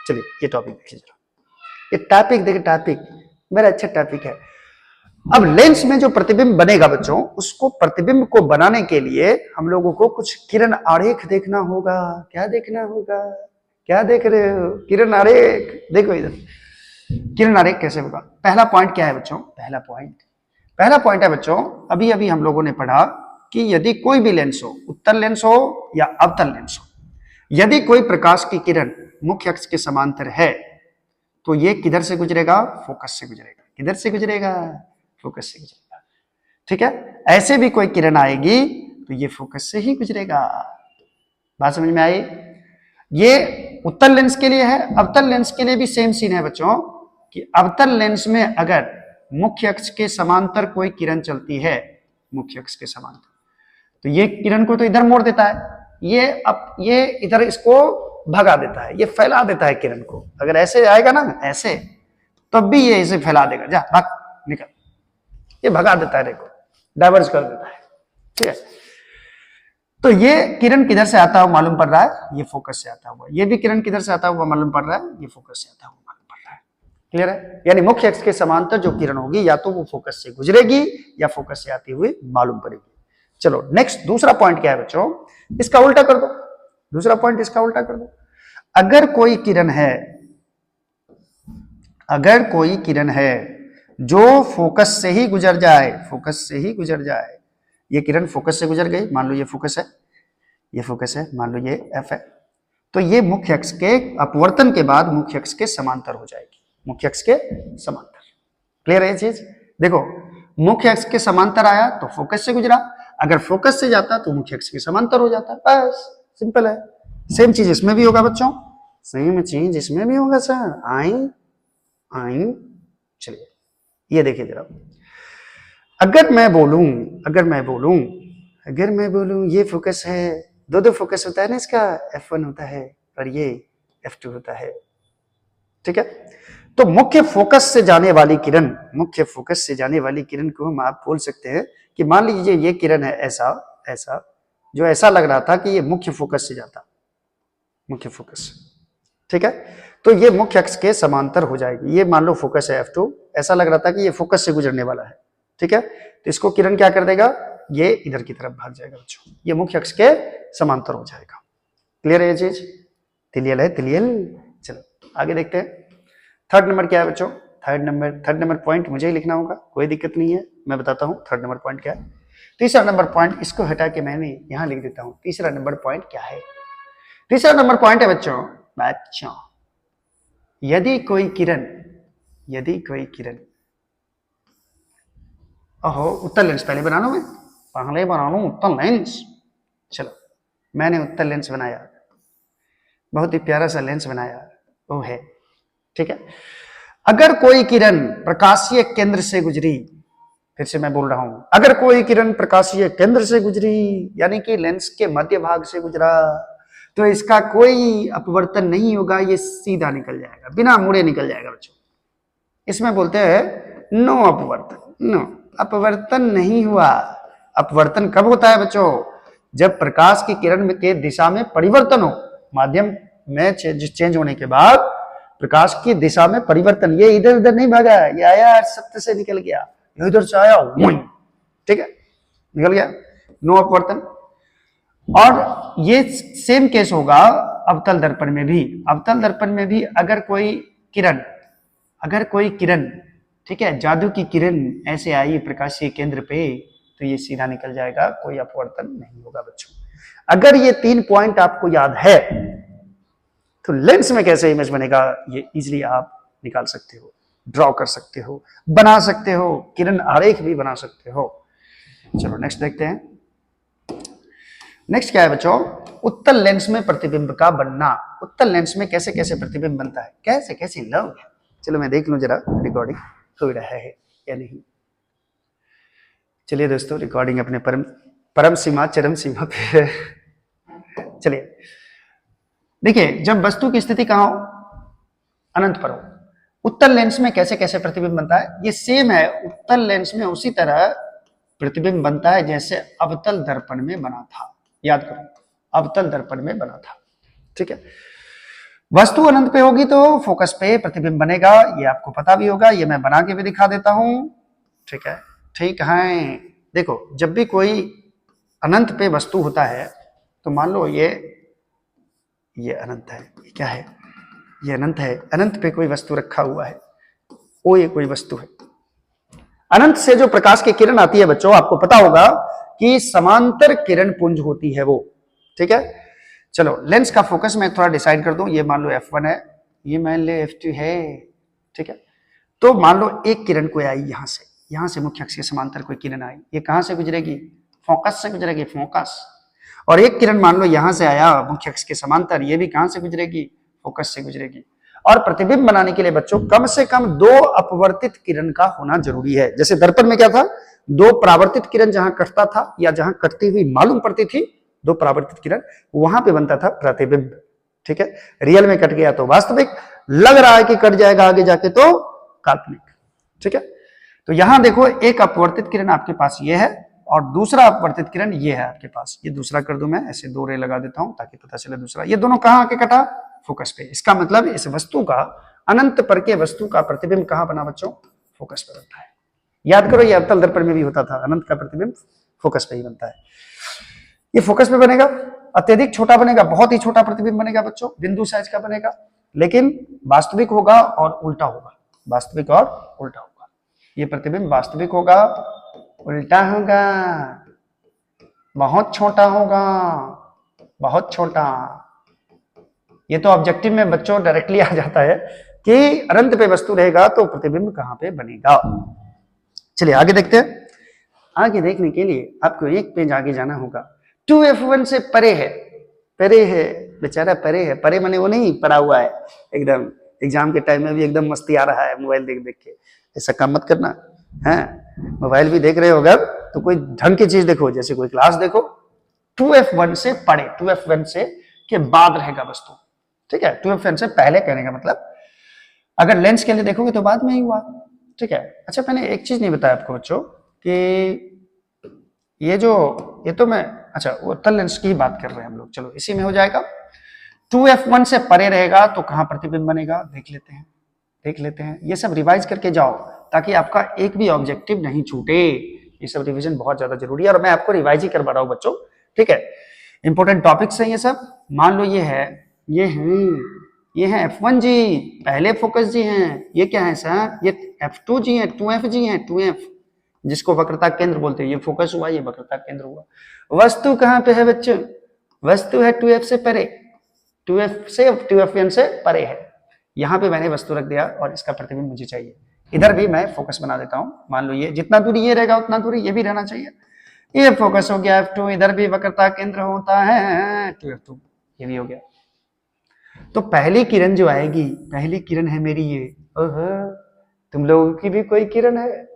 चलिए ये टॉपिक देखिए जरा, ये टॉपिक देखिए, टॉपिक बड़ा अच्छा टॉपिक है। अब लेंस में जो प्रतिबिंब बनेगा बच्चों, उसको प्रतिबिंब को बनाने के लिए हम लोगों को कुछ किरण आरेख देखना होगा। क्या देखना होगा? क्या देख रहे हो? किरण आरेख देखो इधर। किरण आरेख कैसे होगा? पहला पॉइंट क्या है बच्चों? पहला पॉइंट है बच्चों, अभी अभी हम लोगों ने पढ़ा कि यदि कोई भी लेंस हो, उत्तल लेंस हो या अवतल लेंस हो, यदि कोई प्रकाश की किरण मुख्य अक्ष के समांतर है तो ये किधर से गुजरेगा? फोकस से गुजरेगा। किधर से गुजरेगा? फोकस से गुजरेगा। ठीक है, ऐसे भी कोई किरण आएगी तो ये फोकस से ही गुजरेगा। बात समझ में आई? ये उत्तल लेंस के लिए है। अवतल लेंस के लिए भी सेम सीन है बच्चों, कि अवतल लेंस में अगर मुख्य अक्ष के समांतर कोई किरण चलती है, मुख्य अक्ष के समांतर, तो ये किरण को तो इधर मोड़ देता है, ये इधर इसको भगा देता है, ये फैला देता है किरण को। अगर ऐसे आएगा ना, ऐसे, तब भी ये इसे फैला देगा, जा भाग निकल, ये भगा देता है, देखो डाइवर्ज कर देता है। ठीक है, तो ये किरण किधर से आता हुआ मालूम पड़ रहा है? ये फोकस से आता हुआ। ये भी किरण किधर से आता हुआ मालूम पड़ रहा है? ये फोकस से आता हुआ मालूम पड़ रहा है। क्लियर है? यानी मुख्य अक्ष के समांतर जो किरण होगी, या तो वो फोकस से गुजरेगी या फोकस से आती हुई मालूम पड़ेगी। चलो नेक्स्ट, दूसरा पॉइंट क्या है बच्चों? इसका उल्टा कर दो। दूसरा पॉइंट इसका उल्टा कर दो। अगर कोई किरण है जो फोकस से ही गुजर जाए, फोकस से ही गुजर जाए, ये किरण फोकस से गुजर गई, मान लो ये फोकस है, ये फोकस है, मान लो ये एफ है, तो ये मुख्य अक्ष के अपवर्तन के बाद मुख्य अक्ष के समांतर हो जाएगी। मुख्य अक्ष के समांतर। क्लियर है ये चीज? देखो, मुख्य अक्ष के समांतर आया तो फोकस से गुजरा, अगर फोकस से जाता तो मुख्य अक्ष के समांतर हो जाता। बस सिंपल है। सेम चीज इसमें भी होगा बच्चों, सेम चीज इसमें भी होगा सर। आई चलिए ये देखिए जरा, अगर मैं बोलूं ये फोकस है, दो फोकस होता है ना इसका, F1 होता है और ये F2 होता है। ठीक है, तो मुख्य फोकस से जाने वाली किरण को हम आप बोल सकते हैं कि मान लीजिए ये किरण है ऐसा जो ऐसा लग रहा था कि ये मुख्य फोकस से जाता, मुख्य फोकस। ठीक है, तो ये मुख्य अक्ष के समांतर हो जाएगी। ये मान लो फोकस है F2, ऐसा लग रहा था कि ये फोकस से गुजरने वाला है। ठीक है, तो इसको किरण क्या कर देगा? ये इधर की तरफ भाग जाएगा बच्चों, ये मुख्य अक्ष के समांतर हो जाएगा। क्लियर है ये चीज? क्लियर है? क्लियर। चलो आगे देखते हैं। थर्ड नंबर क्या है बच्चों? थर्ड नंबर पॉइंट मुझे ही लिखना होगा, कोई दिक्कत नहीं है, मैं बताता हूं थर्ड नंबर पॉइंट क्या है। तीसरा नंबर पॉइंट, इसको हटा के मैं यहां लिख देता हूं। तीसरा नंबर पॉइंट क्या है? तीसरा नंबर पॉइंट है बच्चों, यदि कोई किरण ओहो, उत्तल लेंस पहले बना लूं उत्तल लेंस। चलो मैंने उत्तल लेंस बनाया, बहुत ही प्यारा सा लेंस बनाया, वो है। ठीक है, अगर कोई किरण प्रकाशीय केंद्र से गुजरी, फिर से मैं बोल रहा हूं, अगर कोई किरण प्रकाशीय केंद्र से गुजरी, यानी कि लेंस के मध्य भाग से गुजरा, तो इसका कोई अपवर्तन नहीं होगा, ये सीधा निकल जाएगा, बिना मुड़े निकल जाएगा बच्चों। इसमें बोलते हैं नो अपवर्तन। नो अपवर्तन नहीं हुआ। अपवर्तन कब होता है बच्चों? जब प्रकाश की किरण के दिशा में परिवर्तन हो, माध्यम में चेंज होने के बाद प्रकाश की दिशा में परिवर्तन। ये इधर उधर नहीं भागा, ये आया सत्य से निकल गया, ये इधर से आया, ठीक है, निकल गया, नो अपवर्तन। और ये सेम केस होगा अवतल दर्पण में भी। अवतल दर्पण में भी अगर कोई किरण ठीक है, जादू की किरण ऐसे आई प्रकाशीय केंद्र पे, तो ये सीधा निकल जाएगा, कोई अपवर्तन नहीं होगा बच्चों। अगर ये 3 पॉइंट आपको याद है तो लेंस में कैसे इमेज बनेगा ये इजीली आप निकाल सकते हो, ड्रॉ कर सकते हो, बना सकते हो, किरण आरेख भी बना सकते हो। चलो नेक्स्ट देखते हैं। नेक्स्ट क्या है बच्चों? उत्तल लेंस में प्रतिबिंब का बनना। उत्तल लेंस में कैसे कैसे प्रतिबिंब बनता है, कैसे कैसे लव। चलो मैं देख लूं जरा रिकॉर्डिंग हो रहा है या नहीं। चलिए दोस्तों, रिकॉर्डिंग अपने चरम सीमा पे है। चलिए देखिए, जब वस्तु की स्थिति कहां हो? अनंत पर हो। उत्तल लेंस में कैसे कैसे प्रतिबिंब बनता है, ये सेम है। उत्तल लेंस में उसी तरह प्रतिबिंब बनता है जैसे अवतल दर्पण में बना था। याद करो, अवतल दर्पण में बना था। ठीक है, वस्तु अनंत पे होगी तो फोकस पे प्रतिबिंब बनेगा, ये आपको पता भी होगा, ये मैं बना के भी दिखा देता हूं। ठीक है, ठीक है। देखो जब भी कोई अनंत पे वस्तु होता है तो मान लो ये अनंत है, ये क्या है, ये अनंत है, अनंत पे कोई वस्तु रखा हुआ है, वो ये कोई वस्तु है। अनंत से जो प्रकाश की किरण आती है बच्चों, आपको पता होगा कि समांतर किरण पुंज होती है वो, ठीक है। चलो लेंस का फोकस मैं थोड़ा डिसाइड कर दूं, ये मान लो f1 है, ये मान लो f2 है, ठीक है। तो मान लो एक किरण कोई आई यहां से मुख्य अक्ष के समांतर कोई किरण आई, ये कहां से गुजरेगी, फोकस से गुजरेगी, फोकस। और एक किरण मान लो यहां से आया मुख्य अक्ष के समांतर, ये भी कहां से गुजरेगी, फोकस से गुजरेगी। और प्रतिबिंब बनाने के लिए बच्चों कम से कम 2 अपवर्तित किरण का होना जरूरी है। जैसे दर्पण में क्या था, 2 परावर्तित किरण जहां कटता था या जहां कटती हुई मालूम पड़ती थी, 2 परावर्तित किरण, वहां पे बनता था प्रतिबिंब, ठीक है। रियल में कट गया तो वास्तविक, लग रहा है कि कट जाएगा आगे जाके तो काल्पनिक, ठीक है। तो यहां देखो एक अपवर्तित किरण आपके पास ये है और दूसरा अपवर्तित किरण ये है आपके पास। ये दूसरा कर दूं मैं, ऐसे 2 रे लगा देता हूं ताकि पता चले दूसरा। ये दोनों कहां आके कटा, फोकस पे। इसका मतलब इस वस्तु का, अनंत पर के वस्तु का प्रतिबिंब कहां बना बच्चों, फोकस पे बनता है। याद करो ये अवतल दर्पण में भी होता था, अनंत का प्रतिबिंब फोकस पे ही बनता है। ये फोकस पे बनेगा, अत्यधिक छोटा बनेगा, बहुत ही छोटा प्रतिबिंब बनेगा बच्चों, बिंदु साइज का बनेगा, लेकिन वास्तविक होगा और उल्टा होगा, वास्तविक और उल्टा होगा। ये प्रतिबिंब वास्तविक होगा, उल्टा होगा, बहुत छोटा होगा, बहुत छोटा। ये तो ऑब्जेक्टिव में बच्चों डायरेक्टली आ जाता है कि अनंत पे वस्तु रहेगा तो प्रतिबिंब कहां पे बनेगा। चलिए आगे देखते हैं। आगे देखने के लिए आपको एक पेज आगे जाना होगा। 2f1 से परे है, परे है, बेचारा परे है, परे माने वो नहीं पड़ा हुआ है, एकदम एग्जाम के टाइम में भी एकदम मस्ती आ रहा है मोबाइल देख देख के, ऐसा काम मत करना है। मोबाइल भी देख रहे हो अगर तो कोई ढंग की चीज देखो, जैसे कोई क्लास देखो। 2f1 से परे, 2f1 से के बाद रहेगा वस्तु, ठीक है। 2f1 से पहले कहने का मतलब, अगर लेंस के लिए देखोगे तो बाद में ही हुआ, ठीक है। अच्छा मैंने एक चीज नहीं बताया आपको बच्चों कि ये तो मैं, अच्छा वो उत्तल लेंस की बात कर रहे हैं हम लोग, चलो इसी में हो जाएगा। 2f1 से परे रहेगा तो कहां प्रतिबिंब बनेगा, देख लेते हैं। ये सब रिवाइज करके जाओ ताकि आपका एक भी ऑब्जेक्टिव नहीं छूटे। ये सब रिवीजन बहुत ज्यादा जरूरी है और मैं आपको रिवाइज ही करवा रहा हूं बच्चों, ठीक है। इंपॉर्टेंट टॉपिक्स हैं ये सब। मान लो ये है f1 जी, पहले फोकस जी हैं। ये क्या है सर, ये f2 जी है, 2f जी है, 2f जिसको वक्रता केंद्र बोलते हैं। ये फोकस हुआ, ये वक्रता केंद्र हुआ। वस्तु कहां पे है बच्चों, वस्तु है 2f से परे, 2f1 से परे है। यहां पे मैंने वस्तु रख दिया और इसका प्रतिबिंब मुझे चाहिए। इधर भी मैं फोकस बना देता हूं। मान लो ये जितना दूरी ये रहेगा उतना दूरी ये भी रहना चाहिए। ये फोकस हो गया f2, इधर भी वक्रता केंद्र होता है 2f2, ये भी हो गया। तो पहली किरण जो आएगी, पहली किरण है मेरी ये, ओहो तुम लोगों की भी कोई किरण है,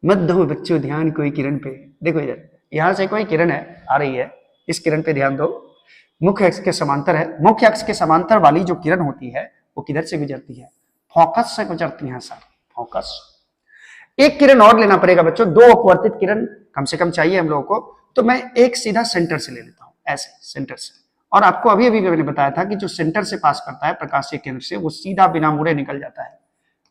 मत दो बच्चों ध्यान कोई किरण पे। देखो इधर यहां से कोई किरण है आ रही है, इस किरण पे ध्यान दो, मुख्य अक्ष के समांतर है। मुख्य अक्ष के समांतर वाली जो किरण होती है वो किधर से गुजरती है, फोकस से गुजरती है सर, फोकस। एक किरण और लेना पड़ेगा बच्चों, 2 अपवर्तित किरण कम से कम चाहिए हम लोगों को। तो मैं एक सीधा सेंटर से ले लेता हूं, ऐसे सेंटर से। और आपको अभी अभी मैंने बताया था कि जो सेंटर से पास करता है प्रकाशीय केंद्र से, वो सीधा बिना मुड़े निकल जाता है।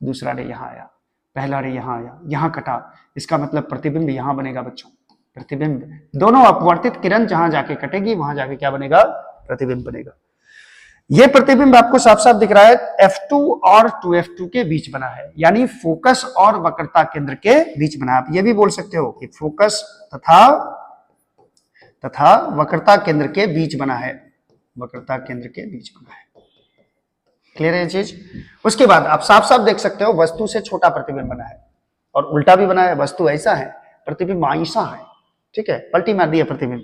दूसरा रे यहां आया, पहला रे यहां आया, यहां कटा, इसका मतलब प्रतिबिंब यहां बनेगा बच्चों, प्रतिबिंब। दोनों अपवर्तित किरण जहां जाके कटेगी वहां जाके क्या बनेगा, प्रतिबिंब बनेगा। ये प्रतिबिंब आपको साफ साफ दिख रहा है, f2 और 2f2 के बीच बना है, यानी फोकस और वक्रता केंद्र के बीच बना है। आप ये भी बोल सकते हो कि फोकस तथा वक्रता केंद्र के बीच बना है, वक्रता केंद्र के बीच बना है। क्लियर है ये चीज। उसके बाद आप साफ साफ देख सकते हो वस्तु से छोटा प्रतिबिंब बना है और उल्टा भी बना है। वस्तु ऐसा है, प्रतिबिंब ऐसा है, ठीक है, पलटी मार दी है प्रतिबिंब,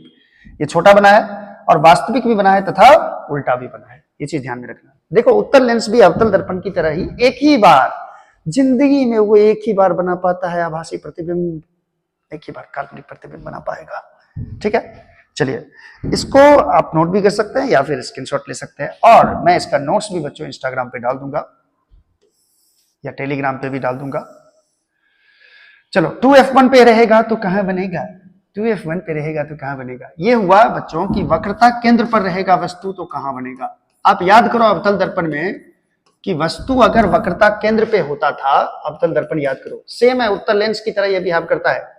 ये छोटा बना है और वास्तविक भी बना है तथा उल्टा भी बना है। ये चीज ध्यान में रखना। देखो उत्तल लेंस भी अवतल दर्पण की तरह ही एक ही बार जिंदगी में वो एक ही बार बना पाता है आभासी प्रतिबिंब, एक ही बार काल्पनिक प्रतिबिंब बना पाएगा, ठीक है। चलिए इसको आप नोट भी कर सकते हैं या फिर स्क्रीनशॉट ले सकते हैं, और मैं इसका नोट्स भी बच्चों इंस्टाग्राम पे डाल दूंगा या टेलीग्राम पे भी डाल दूंगा। चलो 2f1 पे रहेगा तो कहां बनेगा, 2f1 पे रहेगा तो कहां बनेगा। ये हुआ बच्चों की वक्रता केंद्र पर रहेगा वस्तु तो कहां बनेगा। आप याद करो अवतल दर्पण में कि वस्तु अगर वक्रता केंद्र पे होता था, अवतल दर्पण याद करो, सेम है उत्तल लेंस की तरह ये बिहेव करता है,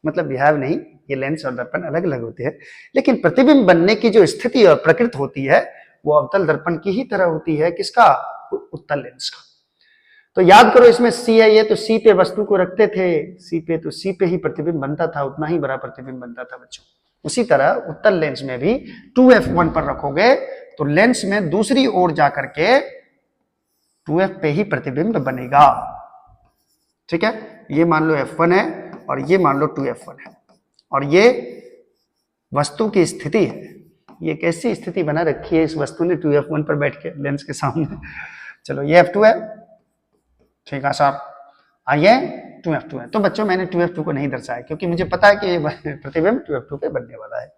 मतलब बिहेव नहीं, ये लेंस और दर्पण अलग अलग होते हैं, लेकिन प्रतिबिंब बनने की जो स्थिति और प्रकृति होती है वो अवतल दर्पण की ही तरह होती है। किसका? उत्तल लेंस का। तो याद करो इसमें सी है, ये तो सी पे वस्तु को रखते थे, सी पे, तो सी पे ही प्रतिबिंब बनता था, उतना ही बड़ा प्रतिबिंब बनता था बच्चों। उसी तरह उत्तल लेंस में भी 2f1 पर रखोगे तो लेंस में दूसरी ओर जाकर के 2f पे ही प्रतिबिंब बनेगा। ठीक है, ये मान लो f1 है और ये मान लो 2f1 है, और ये वस्तु की स्थिति है। ये कैसी स्थिति बना रखी है इस वस्तु ने 2f1 पर बैठ के लेंस के सामने। चलो ये f2 है, ठीक है सर, आइए 2f2 है। तो बच्चों मैंने 2f2 को नहीं दर्शाया क्योंकि मुझे पता है कि ये प्रतिबिंब 2f2 पे बनने वाला है।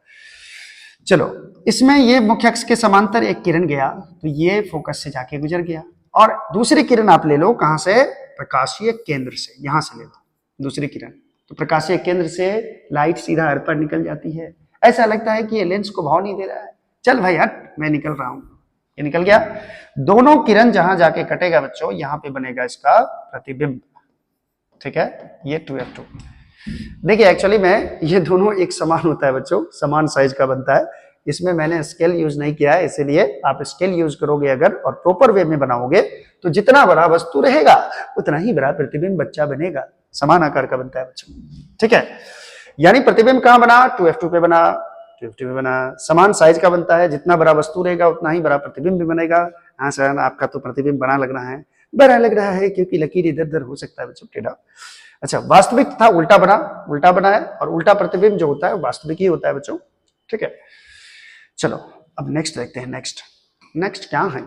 चलो इसमें ये मुख्य अक्ष के समांतर एक किरण गया तो ये फोकस से जाके गुजर गया, और दूसरी किरण आप ले लो कहां से? प्रकाशीय केंद्र से, यहां से ले लो दूसरी किरण। तो प्रकाशीय केंद्र से लाइट सीधा हर पर निकल जाती है। ऐसा लगता है कि ये लेंस को भाव नहीं दे रहा है, चल भाई हट मैं निकल रहा हूं, ये निकल गया। दोनों किरण जहां जाके कटेगा बच्चों, यहां पे बनेगा इसका प्रतिबिंब। ठीक है, ये 2f2। देखिए एक्चुअली में ये दोनों एक समान होता है बच्चों, समान साइज का बनता है। इसमें मैंने स्केल यूज नहीं किया है, इसीलिए आप स्केल यूज करोगे अगर और प्रॉपर वे में बनाओगे तो जितना बड़ा वस्तु रहेगा उतना ही बड़ा प्रतिबिंब बच्चा बनेगा। समान आकार का बनता है बच्चों। ठीक है, यानी प्रतिबिंब कहां बना? 2f2 पे बना, 2f2 पे बना, समान साइज का बनता है, जितना बड़ा वस्तु रहेगा उतना ही बड़ा प्रतिबिंब भी बनेगा। हाँ सर आपका तो प्रतिबिंब बड़ा लग रहा है, बड़ा लग रहा है क्योंकि लकीर इधर उधर हो सकता है बच्चों टेढ़ा। अच्छा, वास्तविक था उल्टा बना, उल्टा बना है, और उल्टा प्रतिबिंब जो होता है वास्तविक ही होता है बच्चों। ठीक है, चलो अब नेक्स्ट देखते हैं। नेक्स्ट क्या है?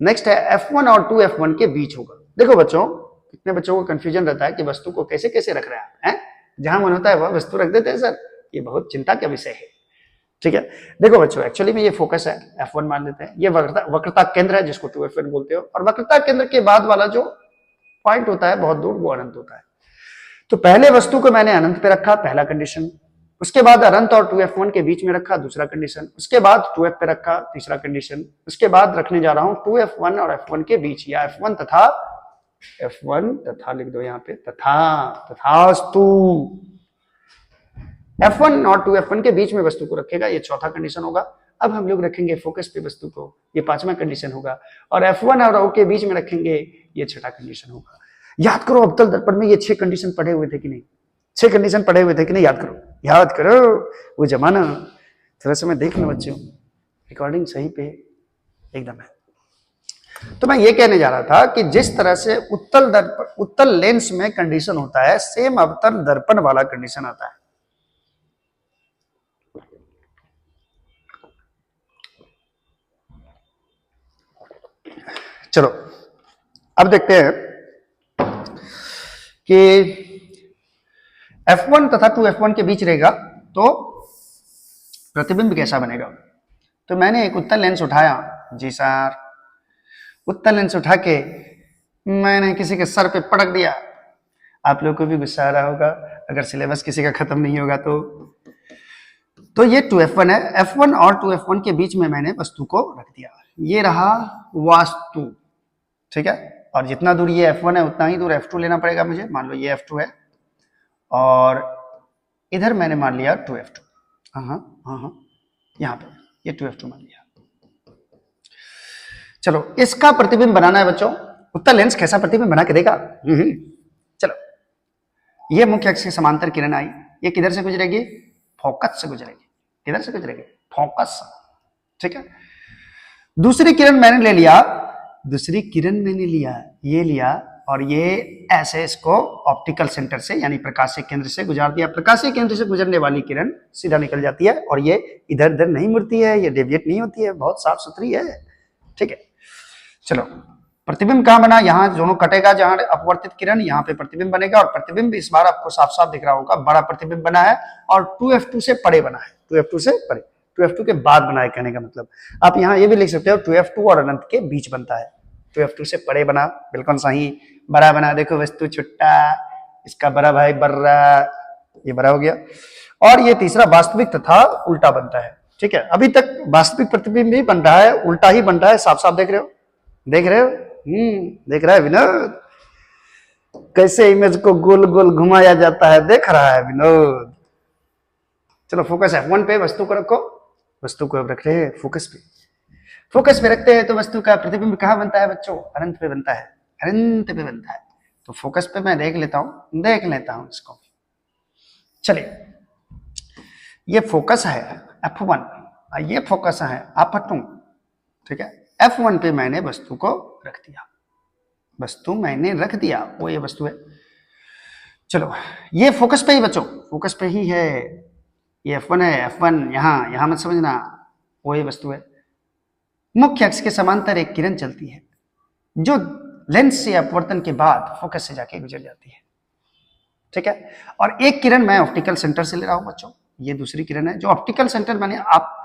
नेक्स्ट है f1 और 2f1 के बीच होगा। देखो बच्चों, कितने बच्चों को कंफ्यूजन रहता है कि वस्तु को कैसे कैसे रख रहे हैं, जहां मन होता है वह वस्तु रख देते हैं सर, ये बहुत चिंता का विषय है। ठीक है, देखो बच्चों एक्चुअली में ये फोकस है, f1 मान लेते हैं, ये वक्रता केंद्र है जिसको 2f1 बोलते हो, और वक्रता केंद्र के बाद वाला जो पॉइंट होता है बहुत दूर, वो अनंत होता है। तो पहले वस्तु को मैंने अनंत पे रखा, पहला कंडीशन, उसके बाद अनंत और 2f1 के बीच में रखा, दूसरा कंडीशन, उसके बाद 2f पे रखा, तीसरा कंडीशन, उसके बाद रखने जा रहा हूं 2f1 और f1 के बीच, या f1 तथा लिख दो यहां पे, तथास्तु f1 और 2f1 के बीच में वस्तु को रखेगा, ये चौथा कंडीशन होगा। अब हम लोग रखेंगे फोकस पे वस्तु को, ये पांचवा कंडीशन होगा, और f1 और o के बीच में रखेंगे, ये छठा कंडीशन होगा। याद करो अवतल दर्पण में ये 6 कंडीशन पढ़े हुए थे कि नहीं? 6 कंडीशन पढ़े हुए थे कि नहीं? याद करो वो जमाना, थोड़ा समय देख लो बच्चों, रिकॉर्डिंग सही पे एकदम है। तो मैं ये कहने जा रहा था कि जिस तरह से उत्तल लेंस में कंडीशन होता है, सेम अवतल दर्पण वाला कंडीशन आता है। चलो अब देखते हैं कि f1 तथा 2f1 के बीच रहेगा तो प्रतिबिंब कैसा बनेगा। तो मैंने एक उत्तल लेंस उठाया, जी सर, उत्तल लेंस उठा के मैंने किसी के सर पे पटक दिया। आप लोग को भी गुस्सा आ रहा होगा अगर सिलेबस किसी का खत्म नहीं होगा तो ये 2f1 है, f1 और 2f1 के बीच में मैंने वस्तु को रख दिया, ये रहा वास्तु। ठीक है, और जितना दूर ये f1 है उतना ही दूर f2 लेना पड़ेगा मुझे। मान लो ये f2 है और इधर मैंने मान लिया 2f2, हाँ यहाँ पे ये 2f2 मान लिया। चलो इसका प्रतिबिंब बनाना है बच्चों। उत्तल लेंस कैसा प्रतिबिंब बना के देगा? चलो, ये मुख्य अक्ष के समांतर किरण आई, ये किधर से गुजरेगी? फोकस से गुजरेगी। किधर से गुजरेगी? फोकस। ठीक है, दूसरी किरण मैंने ले लिया, ये लिया, और ये ऐसे इसको ऑप्टिकल सेंटर से यानी प्रकाशीय केंद्र से गुजार दिया। प्रकाशीय केंद्र से गुजरने वाली किरण सीधा निकल जाती है और ये इधर उधर नहीं मुड़ती है, ये डेविएट नहीं होती है, बहुत साफ सुथरी है। ठीक है, चलो प्रतिबिंब कहां बना? यहां दोनों कटेगा, जहां अपवर्तित किरण, यहां पे प्रतिबिंब बनेगा, और प्रतिबिंब इस बार आपको साफ साफ दिख रहा होगा, बड़ा प्रतिबिंब बना है और 2f2 से परे बना है, 2f2 से परे, 2f2 के बाद बना है कहने का मतलब। आप यहाँ ये भी लिख सकते हो 2f2 और अनंत के बीच बनता है, 2f2 से परे बना, बिल्कुल सही, बड़ा बना। देखो वस्तु छुट्टा, इसका बड़ा भाई बर्रा, ये बड़ा हो गया। और ये तीसरा वास्तविक तथा उल्टा बनता है। ठीक है, अभी तक वास्तविक प्रतिबिंब भी बन रहा है, उल्टा ही बन रहा है, साफ साफ देख रहे हो, देख रहा है विनोद, कैसे इमेज को गोल गोल घुमाया जाता है, देख रहा है विनोद। चलो फोकस F1 पे वस्तु को रखो, वस्तु को अब रख रहे हैं फोकस पे। फोकस पे रखते हैं तो वस्तु का प्रतिबिंब कहाँ बनता है बच्चों? अनंत पे बनता है, अनंत पे बनता है। तो फोकस पे मैं देख लेता हूं इसको। चलिए, ये फोकस है F1, ये फोकस है F2, ठीक है। F1 पे मैंने वस्तु को रख दिया, वस्तु मैंने रख दिया, वो ये वस्तु है। चलो, ये फोकस पे ही बच्चों, फोकस पे ही है, ये F1 है, F1 यहां मत समझना, वो ये वस्तु है। मुख्य अक्ष के समांतर एक किरण चलती है जो लेंस से अपवर्तन के बाद फोकस से जाके गुजर जाती है, ठीक है। और एक किरण मैं ऑप्टिकल सेंटर से ले रहा हूं बच्चों, ये दूसरी किरण है जो ऑप्टिकल सेंटर मैंने आप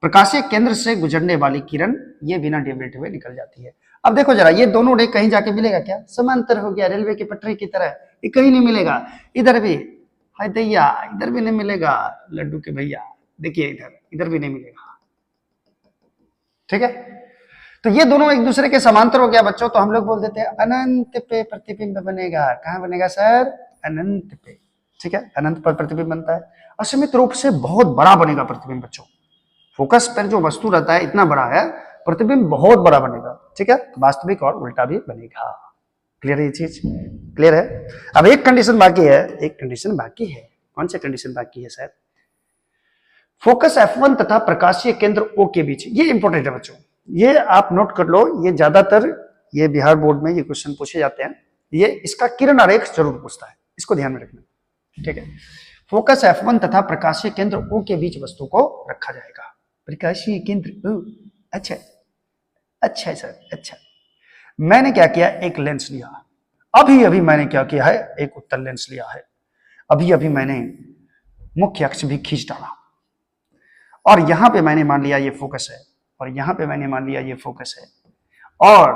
प्रकाशीय केंद्र से गुजरने वाली किरण, ये बिना डेविएट हुए निकल जाती है। अब देखो जरा, ये दोनों रे कहीं जाके मिलेगा क्या? समांतर हो गया, रेलवे की पटरी की तरह, ये कहीं नहीं मिलेगा। इधर भी हाय दैया, इधर भी नहीं मिलेगा लड्डू के भैया, देखिए इधर भी नहीं मिलेगा, ठीक है। तो ये दोनों एक दूसरे के समांतर हो गया बच्चों, तो हम लोग बोल देते हैं अनंत पे प्रतिबिंब बनेगा। कहां बनेगा सर? अनंत पे, ठीक है। अनंत पर प्रतिबिंब बनता है, असीमित रूप से बहुत बड़ा बनेगा प्रतिबिंब बच्चों। फोकस पर जो वस्तु रहता है इतना बड़ा है, प्रतिबिंब बहुत बड़ा बनेगा, ठीक है। वास्तविक और उल्टा भी बनेगा। क्लियर है ये चीज? क्लियर है। अब एक कंडीशन बाकी है, एक कंडीशन बाकी है। कौन सी कंडीशन बाकी है सर? फोकस F1 तथा प्रकाशीय केंद्र O के बीच, ये इंपॉर्टेंट है बच्चों, ये आप नोट कर लो, ये ज्यादातर ये बिहार बोर्ड में ये क्वेश्चन पूछे जाते हैं, ये इसका किरण आरेख जरूर पूछता है, इसको ध्यान में रखना, ठीक है। फोकस F1 तथा प्रकाशीय केंद्र O के बीच वस्तु को रखा जाएगा। प्रकाशीय केंद्र O, अच्छा अच्छा सर, अच्छा। मैंने क्या किया, एक लेंस लिया, अभी मैंने क्या किया है, एक उत्तल लेंस लिया है, अभी मैंने मुख्य अक्ष भी खींच डाला, और यहां पे मैंने मान लिया ये फोकस है, और यहां पे मैंने मान लिया ये फोकस है, और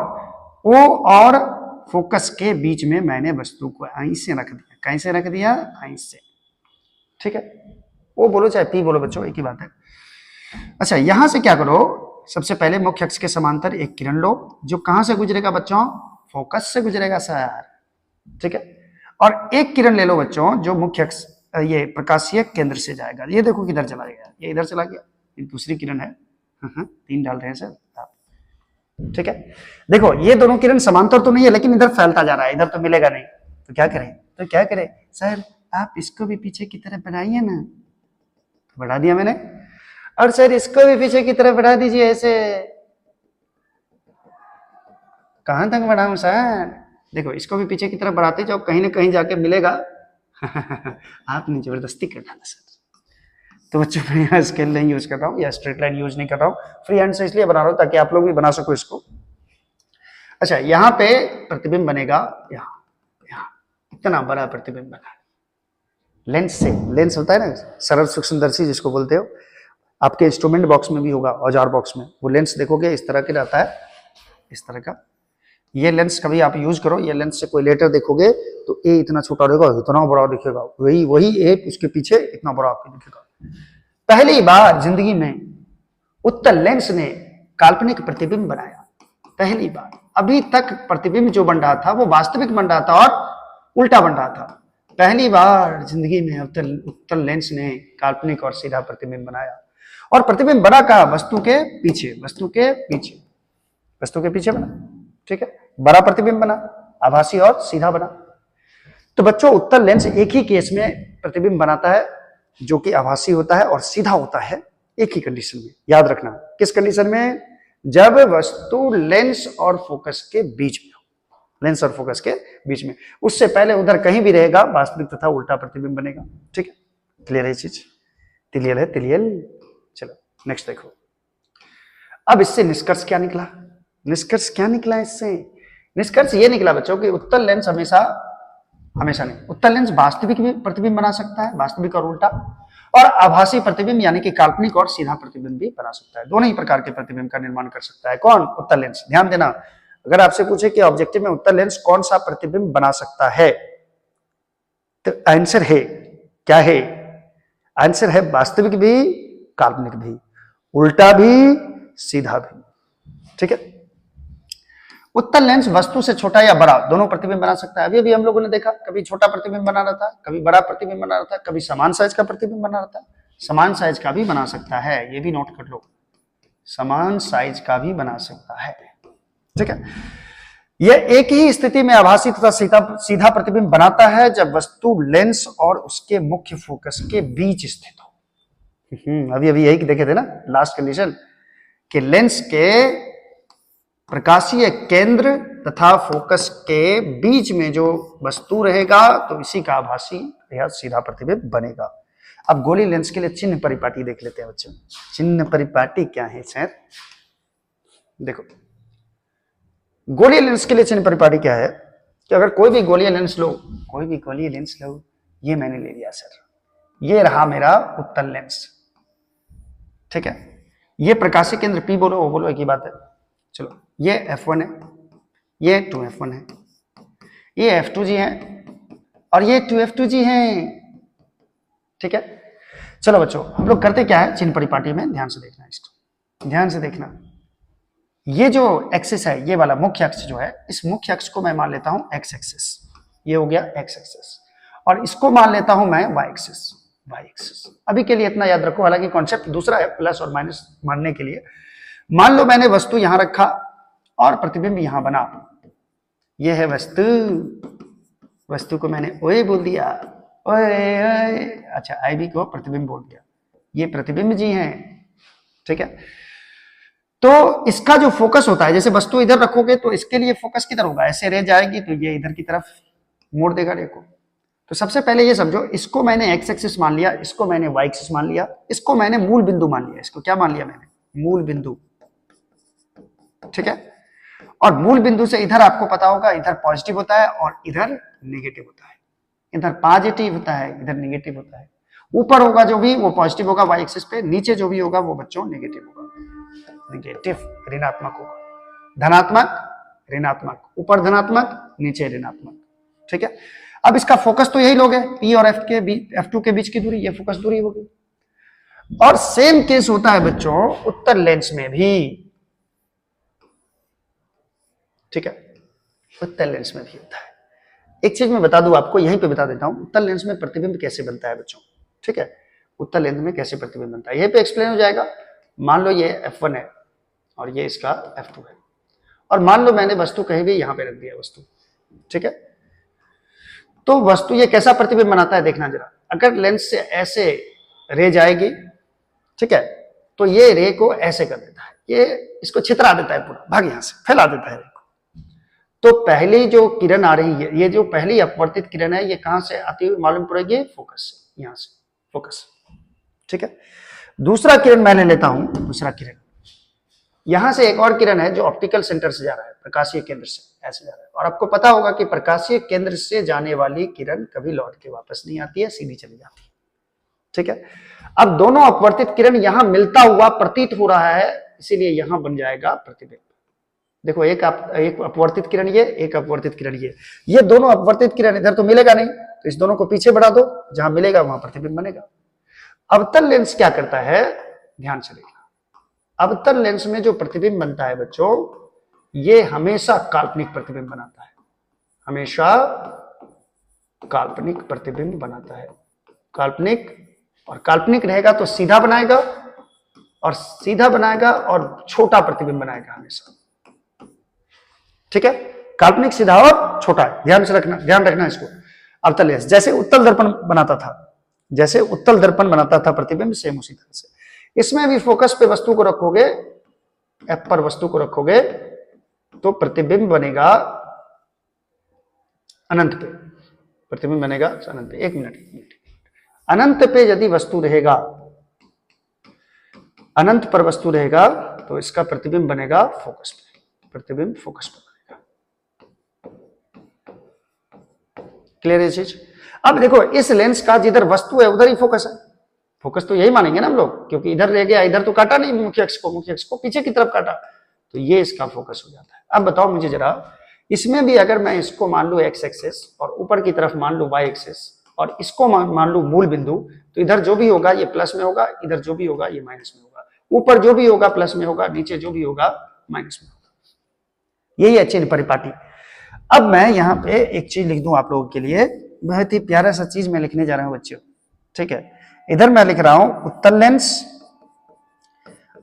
O और फोकस के बीच में मैंने वस्तु को ऐसे रख दिया। कैसे रख दिया? ऐसे, ठीक है। O बोलो चाहे P बोलो बच्चों, एक ही बात है। अच्छा, यहां से क्या करो, सबसे पहले मुख्य अक्ष के समांतर एक किरण लो, जो कहां से गुजरेगा बच्चों? फोकस से गुजरेगा सर, ठीक है। और एक किरण ले लो बच्चों जो मुख्य अक्ष, ये प्रकाशीय केंद्र से जाएगा, ये देखो किधर चला गया, ये इधर चला गया, ये दूसरी किरण है, 3 डाल रहे हैं सर आप, ठीक है। देखो ये दोनों किरण समांतर तो नहीं है, लेकिन इधर फैलता जा रहा है, इधर तो मिलेगा नहीं, तो क्या करें? सर आप इसको भी पीछे की तरफ बढ़ाइए ना, तो बढ़ा दिया मैंने, और सर इसको भी पीछे की तरफ बढ़ा दीजिए ऐसे। कहां तक बढ़ाऊं सर? देखो इसको भी पीछे की तरफ बढ़ाते जाओ, कहीं ना कहीं जाके मिलेगा। आपने जबरदस्ती कर डाला सर। तो बच्चों मैं यहाँ स्केल नहीं यूज कर रहा हूँ या स्ट्रेट लाइन यूज नहीं कर रहा हूँ, फ्री हैंड से इसलिए बना रहा हूँ ताकि आप लोग भी बना सको इसको। अच्छा, यहाँ पे प्रतिबिंब बनेगा, यहाँ इतना बड़ा प्रतिबिंब बना लेंस से। लेंस होता है ना सरल सूक्ष्मदर्शी जिसको बोलते हो, आपके इंस्ट्रूमेंट बॉक्स में भी होगा, औजार बॉक्स में वो लेंस देखोगे इस तरह के रहता है, इस तरह का। ये लेंस कभी आप यूज करो, ये लेंस से कोई लेटर देखोगे तो ए इतना छोटा रहेगा, इतना बड़ा दिखेगा, वही ए उसके पीछे इतना बड़ा आपको दिखेगा। पहली बार जिंदगी में उत्तल लेंस ने काल्पनिक प्रतिबिंब बनाया, पहली बार। अभी तक प्रतिबिंब जो बन रहा था वो वास्तविक बन रहा था और उल्टा बन रहा था। पहली बार जिंदगी में उत्तल लेंस ने काल्पनिक और सीधा प्रतिबिंब बनाया, और प्रतिबिंब बना कहा? वस्तु के पीछे, वस्तु के पीछे, वस्तु के पीछे बना, ठीक है। बड़ा प्रतिबिंब बना, आभासी और सीधा बना। तो बच्चों उत्तल लेंस एक ही केस में प्रतिबिंब बनाता है, जो कि आभासी होता है और सीधा होता है, एक ही कंडीशन में। याद रखना, किस कंडीशन में? जब वस्तु लेंस और फोकस के बीच में, लेंस और फोकस के बीच में। उससे पहले उधर कहीं भी रहेगा वास्तविक तथा उल्टा प्रतिबिंब बनेगा, ठीक है। क्लियर है चीज? क्लियर है? क्लियर। चलो नेक्स्ट देखो। अब इससे निष्कर्ष क्या निकला? निष्कर्ष क्या निकला इससे? निष्कर्ष ये निकला बच्चों कि उत्तल लेंस हमेशा नहीं, उत्तल लेंस वास्तविक भी प्रतिबिंब बना सकता है, वास्तविक और उल्टा, और आभासी प्रतिबिंब यानी कि काल्पनिक और सीधा प्रतिबिंब भी बना सकता है। दोनों ही प्रकार के प्रतिबिंब का निर्माण कर सकता है। कौन? उत्तल लेंस। ध्यान देना, अगर आपसे पूछे कि ऑब्जेक्टिव में उत्तल लेंस कौन सा प्रतिबिंब बना सकता है, तो आंसर है क्या है? आंसर है वास्तविक भी, काल्पनिक भी, उल्टा भी, सीधा भी, ठीक है। उत्तल लेंस वस्तु से छोटा या बड़ा दोनों प्रतिबिंब बना सकता है। अभी अभी हम लोगों ने देखा, कभी छोटा प्रतिबिंब बना रहा था, कभी बड़ा प्रतिबिंब बना रहा था, कभी समान साइज का प्रतिबिंब बना रहा था। समान साइज का भी बना सकता है, ये भी नोट कर लो, समान साइज का भी बना सकता है। ठीक है, यह एक ही स्थिति में आभासी तथा सीधा प्रतिबिंब बनाता है जब वस्तु लेंस और उसके मुख्य फोकस के बीच स्थित हो। अभी अभी यही देखे थे ना लास्ट कंडीशन, कि लेंस के प्रकाशीय केंद्र तथा फोकस के बीच में जो वस्तु रहेगा तो इसी का आभासी या सीधा प्रतिबिंब बनेगा। अब गोली लेंस के लिए चिन्ह परिपाटी देख लेते हैं बच्चों। चिन्ह परिपाटी क्या है सर? देखो, गोलीय लेंस के लिए चिन्ह परिपाटी क्या है कि अगर कोई भी गोलीय लेंस लो, कोई भी गोलीय लेंस लो, ये मैंने ले लिया सर, ये रहा मेरा उत्तल लेंस। ठीक है, ये प्रकाशीय केंद्र P बोलो, वो बोलो, एक ही बात है। चलो, ये F1 है, ये 2F1 है, ये F2G है और ये 2F2G है। ठीक है, चलो बच्चों, हम लोग करते क्या है चिन्ह परिपाटी में, ध्यान से देखना, इसको ध्यान से देखना। ये जो एक्सिस है, ये वाला मुख्य अक्ष जो है, इस मुख्य अक्ष को मैं मान लेता हूं एक्स एक्सिस, ये हो गया एक्स एक्सिस, और इसको मान लेता हूं मैं वाई एक्सिस, वाई एक्सिस। अभी के लिए इतना याद रखो, हालांकि कॉन्सेप्ट दूसरा है प्लस और माइनस मानने के लिए। मान लो मैंने वस्तु यहां रखा और प्रतिबिंब यहां बना, ये है वस्तु, वस्तु को मैंने ओए बोल दिया, ओए ओए, अच्छा आई बी को प्रतिबिंब बोल दिया, ये प्रतिबिंब जी हैं। ठीक है, तो इसका जो फोकस होता है, जैसे वस्तु इधर रखोगे तो इसके लिए फोकस किधर होगा, ऐसे रे जाएगी तो ये इधर की तरफ मोड़ देगा रे को। तो सबसे पहले ये समझो, इसको मैंने एक्स एक्सिस मान लिया, इसको मैंने वाई एक्सिस मान लिया, इसको मैंने मूल बिंदु मान लिया। इसको क्या मान लिया मैंने? मूल बिंदु। ठीक है, और मूल बिंदु से इधर आपको पता होगा, इधर पॉजिटिव होता है और इधर नेगेटिव होता है, इधर पॉजिटिव होता है, इधर नेगेटिव होता है। ऊपर होगा जो भी वो पॉजिटिव होगा वाई एक्सिस पे, नीचे जो भी होगा वो बच्चों नेगेटिव होगा, नेगेटिव ऋणात्मक होगा, धनात्मक ऋणात्मक, ऊपर धनात्मक नीचे ऋणात्मक। ठीक है, अब इसका फोकस तो यही लोग है, P और F के बीच, F2 के बीच की दूरी, ये फोकस दूरी होगी। और सेम केस होता है बच्चों उत्तल लेंस में भी। ठीक है, उत्तल लेंस में भी होता है। एक चीज मैं बता दूं आपको, यहीं पे बता देता हूं, उत्तल लेंस में प्रतिबिंब कैसे बनता है बच्चों। ठीक है, उत्तल लेंस में कैसे प्रतिबिंब बनता है, यहीं पे एक्सप्लेन हो जाएगा। मान लो ये F1 है और ये इसका F2 है, और मान लो मैंने वस्तु कहीं भी यहां पे रख दिया वस्तु। ठीक है, तो वस्तु ये कैसा प्रतिबिंब बनाता है देखना जरा। अगर लेंस से ऐसे रे जाएगी, ठीक है, तो ये रे को ऐसे कर देता है, ये इसको छितरा देता है पूरा, भाग यहां से फैला देता है रे को। तो पहली जो किरण आ रही है, ये जो पहली अपवर्तित किरण है, ये कहां से आती हुई मालूम पड़ेगी? फोकस से, यहां से फोकस। ठीक है, दूसरा किरण मैं ले लेता हूं, दूसरा किरण यहां से एक और किरण है जो ऑप्टिकल सेंटर से जा रहा है, प्रकाशीय केंद्र से ऐसे जा रहा है। और आपको पता होगा कि प्रकाशीय केंद्र से जाने वाली किरण कभी लौट के वापस नहीं आती है, सीधी चली जाती है। ठीक है, अब दोनों अपवर्तित किरण यहां मिलता हुआ प्रतीत हो रहा है, इसीलिए यहां बन जाएगा प्रतिबिंब। देखो, एक अपवर्तित किरण ये, एक अपवर्तित किरण ये दोनों अपवर्तित किरण, इधर तो मिलेगा नहीं, तो इस दोनों को पीछे बढ़ा दो, जहां मिलेगा वहां प्रतिबिंब बनेगा। अवतल लेंस क्या करता है, ध्यान से देखना। अवतल लेंस में जो प्रतिबिंब बनता है बच्चों, ये हमेशा काल्पनिक प्रतिबिंब बनाता है, हमेशा काल्पनिक प्रतिबिंब बनाता है। काल्पनिक, और काल्पनिक रहेगा तो सीधा बनाएगा, और सीधा बनाएगा और छोटा प्रतिबिंब बनाएगा हमेशा। ठीक है, काल्पनिक, सीधा और छोटा, ध्यान से रखना, ध्यान रखना इसको। अवतल लेंस जैसे उत्तल दर्पण बनाता था, जैसे उत्तल दर्पण बनाता था प्रतिबिंब, सेम उसी तरह से इसमें भी फोकस पे वस्तु को रखोगे, एफ पर वस्तु को रखोगे, तो प्रतिबिंब बनेगा अनंत पे, प्रतिबिंब बनेगा अनंत पे। एक मिनट, अनंत पे यदि वस्तु रहेगा, अनंत पर वस्तु रहेगा, तो इसका प्रतिबिंब बनेगा फोकस पे, प्रतिबिंब फोकस पे बनेगा। क्लियर है चीज? अब देखो, इस लेंस का जिधर वस्तु है उधर ही फोकस है, फोकस तो यही मानेंगे ना हम लोग, क्योंकि इधर रह गया, इधर तो काटा नहीं मुख्य अक्ष को, मुख्य अक्ष को पीछे की तरफ काटा, तो ये इसका फोकस हो जाता है। अब बताओ मुझे जरा, इसमें भी अगर मैं इसको मान लू एक्स एक्सिस और ऊपर की तरफ मान लू वाई एक्सिस और इसको मान लू मूल बिंदु, तो इधर जो भी होगा ये प्लस में होगा, इधर जो भी होगा ये माइनस में होगा, ऊपर जो भी होगा प्लस में होगा, नीचे जो भी होगा माइनस में होगा। यही है चिन्ह परिपाटी। अब मैं यहाँ पे एक चीज लिख दूं आप लोगों के लिए, बहुत ही प्यारा सा चीज मैं लिखने जा रहा हूं बच्चों, ठीक है। इधर मैं लिख रहा हूं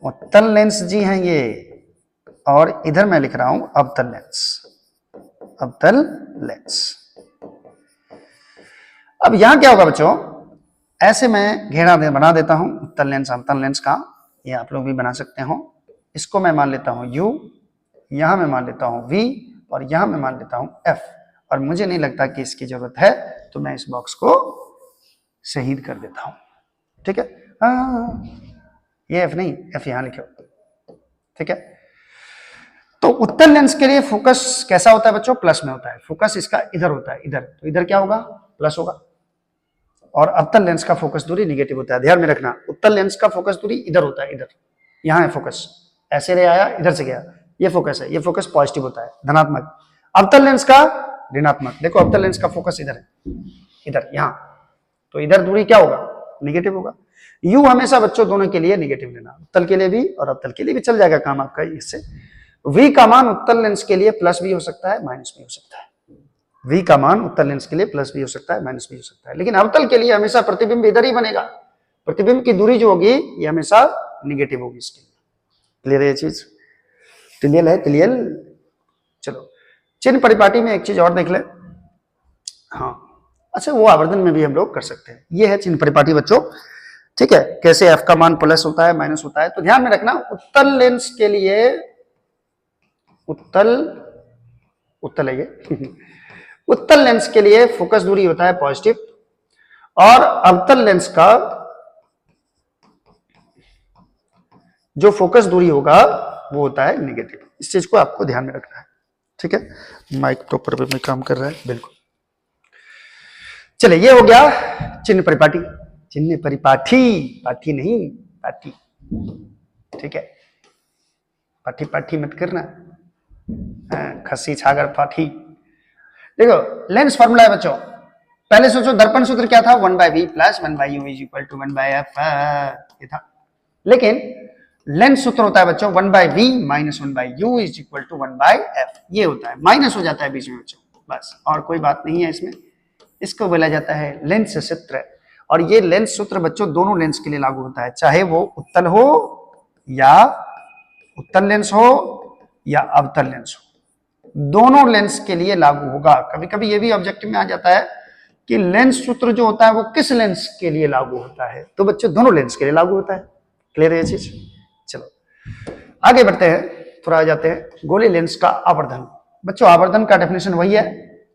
उत्तल लेंस जी हैं ये, और इधर मैं लिख रहा हूं अवतल लेंस। अब यहां क्या होगा बच्चों, ऐसे मैं घेरा बना देता हूं उत्तल लेंस अवतल लेंस का, ये आप लोग भी बना सकते हो। इसको मैं मान लेता हूं U, यहां मैं मान लेता हूं V, और यहां मैं मान लेता हूं F, और मुझे नहीं लगता कि इसकी जरूरत है, तो मैं इस बॉक्स को शहीद कर देता हूं, ठीक है। ये F नहीं, F यहां लिखो, ठीक है। तो उत्तल लेंस के लिए फोकस कैसा होता है बच्चों, प्लस में होता है। फोकस इसका इधर होता है, इधर, तो इधर क्या होगा, प्लस होगा। और अवतल लेंस का फोकस दूरी निगेटिव होता है, ध्यान में रखना। उत्तल लेंस का फोकस दूरी इधर होता है, इधर, यहां है फोकस, ऐसे रे आया, इधर से गया, ये फोकस है, ये फोकस पॉजिटिव होता है, धनात्मक। अवतल लेंस का ऋणात्मक। देखो अवतल लेंस का फोकस इधर है, इधर, यहां, तो इधर दूरी क्या होगा, निगेटिव होगा। यू हमेशा बच्चों दोनों के लिए निगेटिव लेना, उत्तल के लिए भी और अवतल के लिए भी, चल जाएगा काम आपका इससे। V का मान उत्तल लेंस के लिए प्लस भी हो सकता है, माइनस भी हो सकता है। V का मान उत्तल लेंस के लिए प्लस भी हो सकता है, माइनस भी हो सकता है, लेकिन अवतल के लिए हमेशा प्रतिबिंब इधर ही बनेगा। प्रतिबिंब की दूरी जो होगी ये हमेशा निगेटिव होगी इसके लिए। क्लियर है ये चीज, क्लियर है, क्लियर। चलो चिन्ह परिपाटी में एक चीज और देख ले, हाँ अच्छा, वो आवर्धन में भी हम लोग कर सकते हैं। ये है चिन्ह परिपाटी बच्चों, ठीक है। कैसे F का मान प्लस होता है, माइनस होता है, तो ध्यान में रखना उत्तल लेंस के लिए, उत्तल है ये उत्तल लेंस के लिए फोकस दूरी होता है पॉजिटिव, और अवतल लेंस का जो फोकस दूरी होगा वो होता है निगेटिव। इस चीज को आपको ध्यान में रखना है, ठीक है। माइक प्रॉपर वे में काम कर रहा है, बिल्कुल। चलिए ये हो गया चिन्ह परिपाटी, चिन्ह परिपाठी, पाठी नहीं पाठी, ठीक है। पाठी पाठी मत करना, खस्सी छागर पाठी। देखो लेंस फॉर्मूला है बच्चों, पहले सोचो दर्पण सूत्र क्या था, 1/v plus 1/u is equal to 1/f, ये था। लेकिन लेंस सूत्र होता है बच्चों 1/v minus 1/u is equal to 1/f, ये होता है, माइनस हो जाता है बीच में बच्चों, बस, और कोई बात नहीं है इसमें। इसको बोला जाता है लेंस सूत्र, और ये लेंस सूत्र बच्चों दोनों लेंस के लिए लागू होता है, चाहे वो उत्तल हो या उत्तल लेंस हो या अवतल लेंस हो, दोनों लेंस के लिए लागू होगा। कभी कभी ये भी ऑब्जेक्टिव में आ जाता है कि लेंस सूत्र जो होता है वो किस लेंस के लिए लागू होता है, तो बच्चों दोनों लेंस के लिए लागू होता है। क्लियर है ये चीज। चलो आगे बढ़ते हैं, थोड़ा आ जाते हैं गोली लेंस का आवर्धन। बच्चों आवर्धन का डेफिनेशन वही है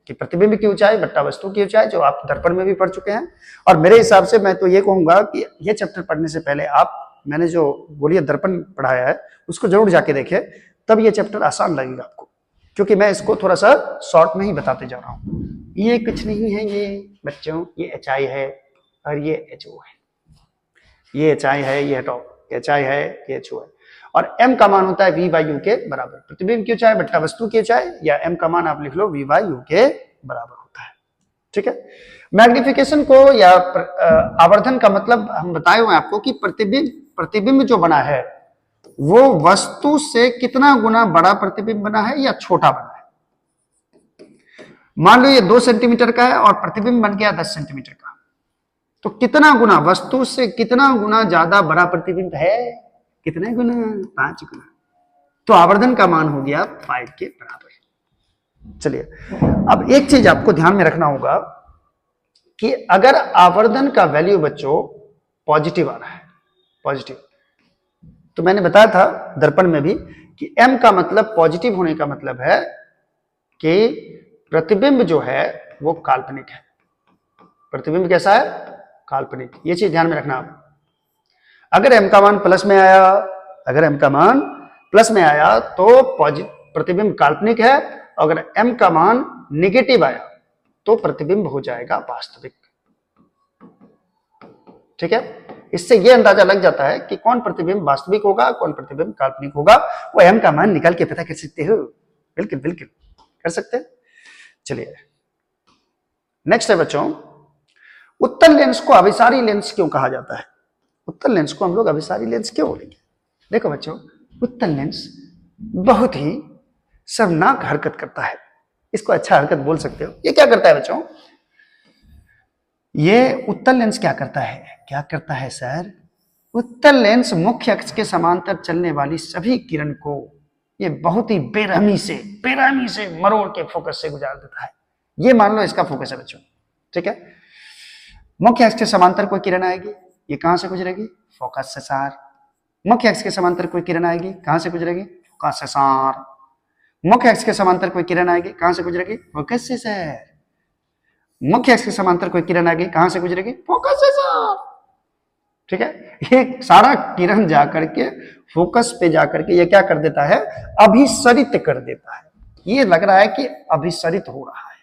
कि प्रतिबिंब की ऊंचाई बट्टा वस्तु की ऊंचाई, जो आप दर्पण में भी पढ़ चुके हैं। और मेरे हिसाब से मैं तो ये कहूंगा कि ये चैप्टर पढ़ने से पहले आप, मैंने जो गोलीय दर्पण पढ़ाया है उसको जरूर जाके देखें, तब ये चैप्टर आसान लगेगा आपको, क्योंकि मैं इसको थोड़ा सा शॉर्ट में ही बताते जा रहा हूं। ये कुछ नहीं है ये बच्चों, ये HI है और ये HO है, ये HI है, ये हटाओ, HI है, ये HO है, और m का मान होता है v/u के बराबर। प्रतिबिंब की ऊंचाई बट्टा वस्तु की ऊंचाई, या m का मान आप लिख लो v/u के बराबर होता है, ठीक है। मैग्निफिकेशन को या आवर्धन का मतलब हम बताए हुए आपको कि प्रतिबिंब जो बना है वो वस्तु से कितना गुना बड़ा प्रतिबिंब बना है या छोटा बना है। मान लो ये 2 सेंटीमीटर का है और प्रतिबिंब बन गया 10 सेंटीमीटर का, तो कितना गुना, वस्तु से कितना गुना ज्यादा बड़ा प्रतिबिंब है, कितने गुना, 5 गुना, तो आवर्धन का मान हो गया 5 के बराबर। चलिए अब एक चीज आपको ध्यान में रखना होगा कि अगर आवर्धन का वैल्यू बच्चों पॉजिटिव आ रहा है, पॉजिटिव, तो मैंने बताया था दर्पण में भी कि m का मतलब पॉजिटिव होने का मतलब है कि प्रतिबिंब जो है वो काल्पनिक है। प्रतिबिंब कैसा है, काल्पनिक, ये चीज ध्यान में रखना आप। अगर m का मान प्लस में आया, अगर m का मान प्लस में आया तो प्रतिबिंब काल्पनिक है, अगर m का मान नेगेटिव आया तो प्रतिबिंब हो जाएगा वास्तविक, ठीक है। इससे यह अंदाजा लग जाता है कि कौन प्रतिबिंब वास्तविक होगा, कौन प्रतिबिंब काल्पनिक होगा, वो m का मान निकाल के पता कर सकते हो, बिल्कुल बिल्कुल कर सकते हैं। चलिए नेक्स्ट है बच्चों, उत्तल लेंस को अभिसारी लेंस क्यों कहा जाता है। उत्तल लेंस को हम लोग अभिसारी लेंस क्यों बोलेंगे। देखो बच्चों, उत्तल लेंस बहुत ही शर्मनाक हरकत करता है। इसको अच्छा हरकत बोल सकते हो। ये क्या करता है बच्चों? ये उत्तल लेंस क्या करता है? क्या करता है सर? उत्तल लेंस मुख्य अक्ष के समांतर चलने वाली सभी किरण को ये बहुत ही बेरहमी से मरोड़ के फोकस से गुजार देता है। ये मान लो इसका फोकस है बच्चों, ठीक है। मुख्य अक्ष के समांतर कोई किरण आएगी, ये कहां से गुजरेगी? फोकस से सार। मुख्य अक्ष के समांतर कोई किरण आएगी, कहां से गुजरेगी? फोकस से सार। मुख्य अक्ष के समांतर कोई किरण आएगी, कहां से गुजरेगी? फोकस से सर। मुख्य अक्ष के समांतर कोई किरण आएगी, कहां से गुजरेगी? फोकस से सर, ठीक है। ये सारा किरण जाकर के फोकस पे जाकर के ये क्या कर देता है? अभिसरित कर देता है। ये लग रहा है कि अभिसरित हो रहा है।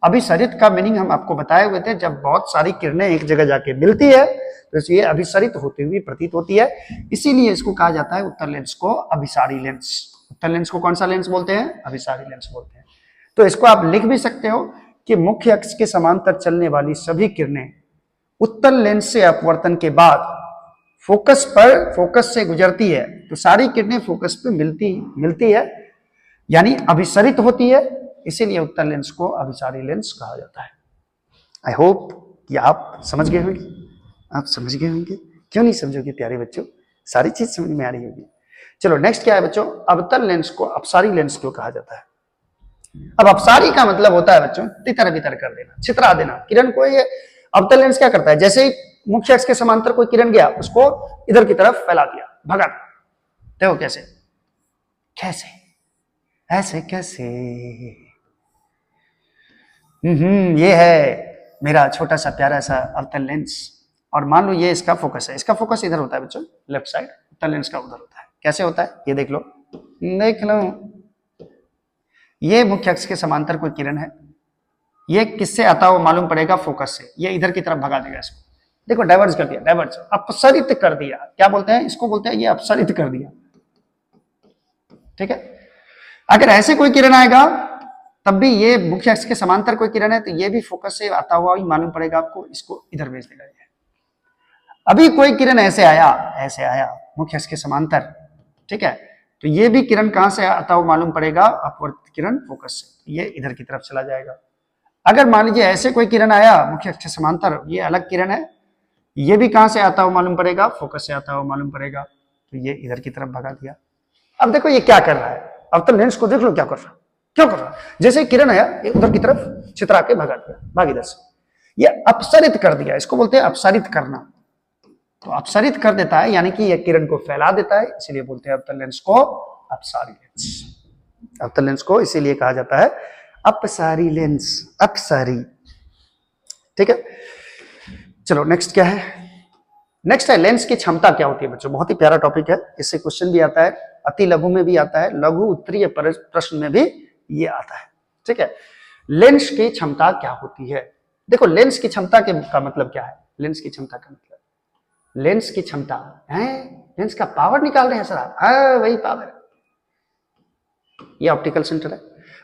अभिसरित का मीनिंग हम आपको बताए हुए थे, जब बहुत सारी किरणें एक जगह जाके मिलती है तो ये अभिसरित होती हुई प्रतीत होती है। इसीलिए इसको कहा जाता है उत्तल लेंस को अभिसारी लेंस। उत्तल लेंस को कौन सा लेंस बोलते हैं? अभिसारी लेंस बोलते हैं। तो इसको आप लिख भी सकते हो कि मुख्य अक्ष के समांतर चलने वाली सभी किरणें उत्तल लेंस से अपवर्तन के बाद फोकस से गुजरती है, तो सारी किरणें फोकस पे मिलती है, यानी अभिसरित होती है। इसीलिए उत्तल लेंस को अभिसारी लेंस कहा जाता है। आई होप कि आप समझ गए होंगे। आप समझ गए होंगे, क्यों नहीं समझोगे प्यारे बच्चों? सारी चीज समझ में आ रही होगी। चलो नेक्स्ट क्या है बच्चों? अवतल लेंस को अपसारी लेंस क्यों कहा जाता है? अब अपसारी का मतलब होता है बच्चों तितर बितर कर देना, छितरा देना किरण को। ये अवतल लेंस क्या करता है? जैसे ही मुख्य अक्ष के समांतर कोई किरण गया, उसको इधर की तरफ फैला दिया, भगा दिया। देखो कैसे कैसे ऐसे कैसे। ये है मेरा छोटा सा प्यारा सा अवतल लेंस, और मान लो ये इसका फोकस है। इसका फोकस इधर होता है बच्चों, लेफ्ट साइड। अवतल लेंस का उधर होता है। कैसे होता है ये देख लो, देख लो। ये मुख्य अक्ष के समांतर कोई किरण है, ये किससे आता हुआ मालूम पड़ेगा? फोकस से। ये इधर की तरफ भगा देगा इसको। देखो डाइवर्ज कर दिया, डाइवर्ज, अपसरित कर दिया। क्या बोलते हैं इसको? बोलते हैं ये अपसरित कर दिया, ठीक है। अगर ऐसे कोई किरण आएगा तब भी ये मुख्य अक्ष के समांतर कोई किरण है, तो ये भी फोकस से आता हुआ ही मालूम पड़ेगा आपको, इसको इधर भेज देगा। अभी कोई किरण ऐसे आया मुख्य अक्ष के समांतर, ठीक है, तो ये भी किरण कहां से आता हुआ मालूम पड़ेगा? अपवर्तित किरण फोकस से। ये इधर की तरफ चला जाएगा। अगर मान लीजिए ऐसे कोई किरण आया मुख्य अक्ष के समांतर, ये अलग किरण है, ये भी कहां से आता हुआ मालूम पड़ेगा? फोकस से आता हुआ मालूम पड़ेगा, तो ये इधर की तरफ भगा दिया। अब देखो ये क्या कर रहा है? अवतल लेंस को देख लो क्या कर रहा है, क्यों कर रहा है? जैसे किरण आया ये उधर की तरफ छितरा के भगा दिया, भाग इधर से। ये अपसरित कर दिया, इसको बोलते हैं अपसरित करना। तो अपसरित कर देता है, यानी कि यह किरण को फैला देता है, इसीलिए बोलते हैं अवतल लेंस को अपसारी लेंस। अवतल लेंस को इसीलिए कहा जाता है अपसारी लेंस, अपसारी, ठीक है। चलो नेक्स्ट क्या है? नेक्स्ट है लेंस की क्षमता क्या होती है बच्चों। बहुत ही प्यारा टॉपिक है, इससे क्वेश्चन भी आता है, अति लघु में भी आता है, लघु उत्तरीय प्रश्न में भी ये आता है, ठीक है। लेंस की क्षमता क्या होती है? देखो लेंस की क्षमता का मतलब क्या है? लेंस की क्षमता का मतलब, लेंस की क्षमता है, लेंस का पावर निकाल रहे हैं सर आप। हाँ वही पावर। ये ऑप्टिकल सेंटर है।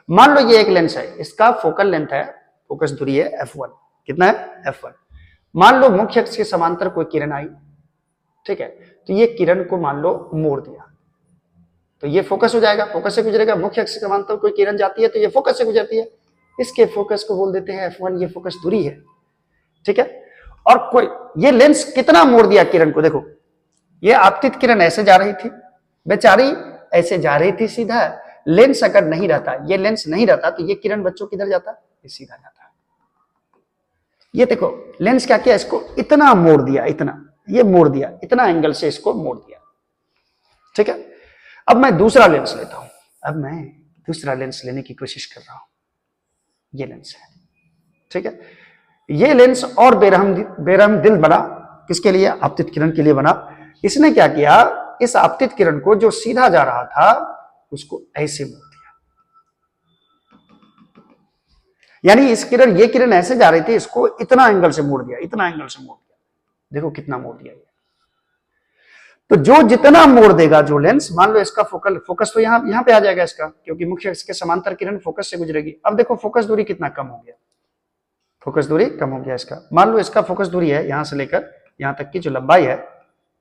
मान लो ये एक लेंस है, इसका फोकल लेंथ है, फोकस दूरी है f1। कितना है? f1। मान लो मुख्य अक्ष के समांतर कोई किरण आई, ठीक है, तो ये किरण को मान लो मोड़ दिया, तो ये फोकस हो जाएगा, फोकस से गुजरेगा। मुख्य अक्ष के समांतर कोई किरण जाती है तो ये फोकस से गुजरती है, इसके फोकस को बोल देते हैं f1। ये फोकस दूरी है, ठीक है। और कोई ये लेंस कितना मोड़ दिया किरण को? देखो ये आपतित किरण ऐसे जा रही थी, बेचारी ऐसे जा रही थी सीधा। लेंस अगर नहीं रहता, ये लेंस नहीं रहता, तो ये किरण बच्चों किधर जाता? ये सीधा जाता। ये देखो लेंस क्या किया, इसको इतना मोड़ दिया, इतना ये मोड़ दिया, इतना एंगल से इसको मोड़ दिया, ठीक है। अब मैं दूसरा लेंस लेता हूं, अब मैं दूसरा लेंस लेने की कोशिश कर रहा हूं। ये लेंस है, ठीक है। ये लेंस और बेरहम दिल बना, किसके लिए? आपतित किरण के लिए बना। इसने क्या किया, इस आपतित किरण को जो सीधा जा रहा था उसको ऐसे मोड़ दिया, यानी इस किरण, ये किरण ऐसे जा रही थी, इसको इतना एंगल से मोड़ दिया, इतना एंगल से मोड़ दिया। देखो कितना मोड़ दिया ये। तो जो जितना मोड़ देगा जो लेंस, मान लो इसका फोकस तो यहां पे आ जाएगा इसका, क्योंकि मुख्य अक्ष के समांतर किरण फोकस से गुजरेगी। अब देखो फोकस दूरी कितना कम हो गया, फोकस दूरी कम हो गया इसका। मान लो इसका फोकस दूरी है यहां से लेकर यहां तक की जो लंबाई है,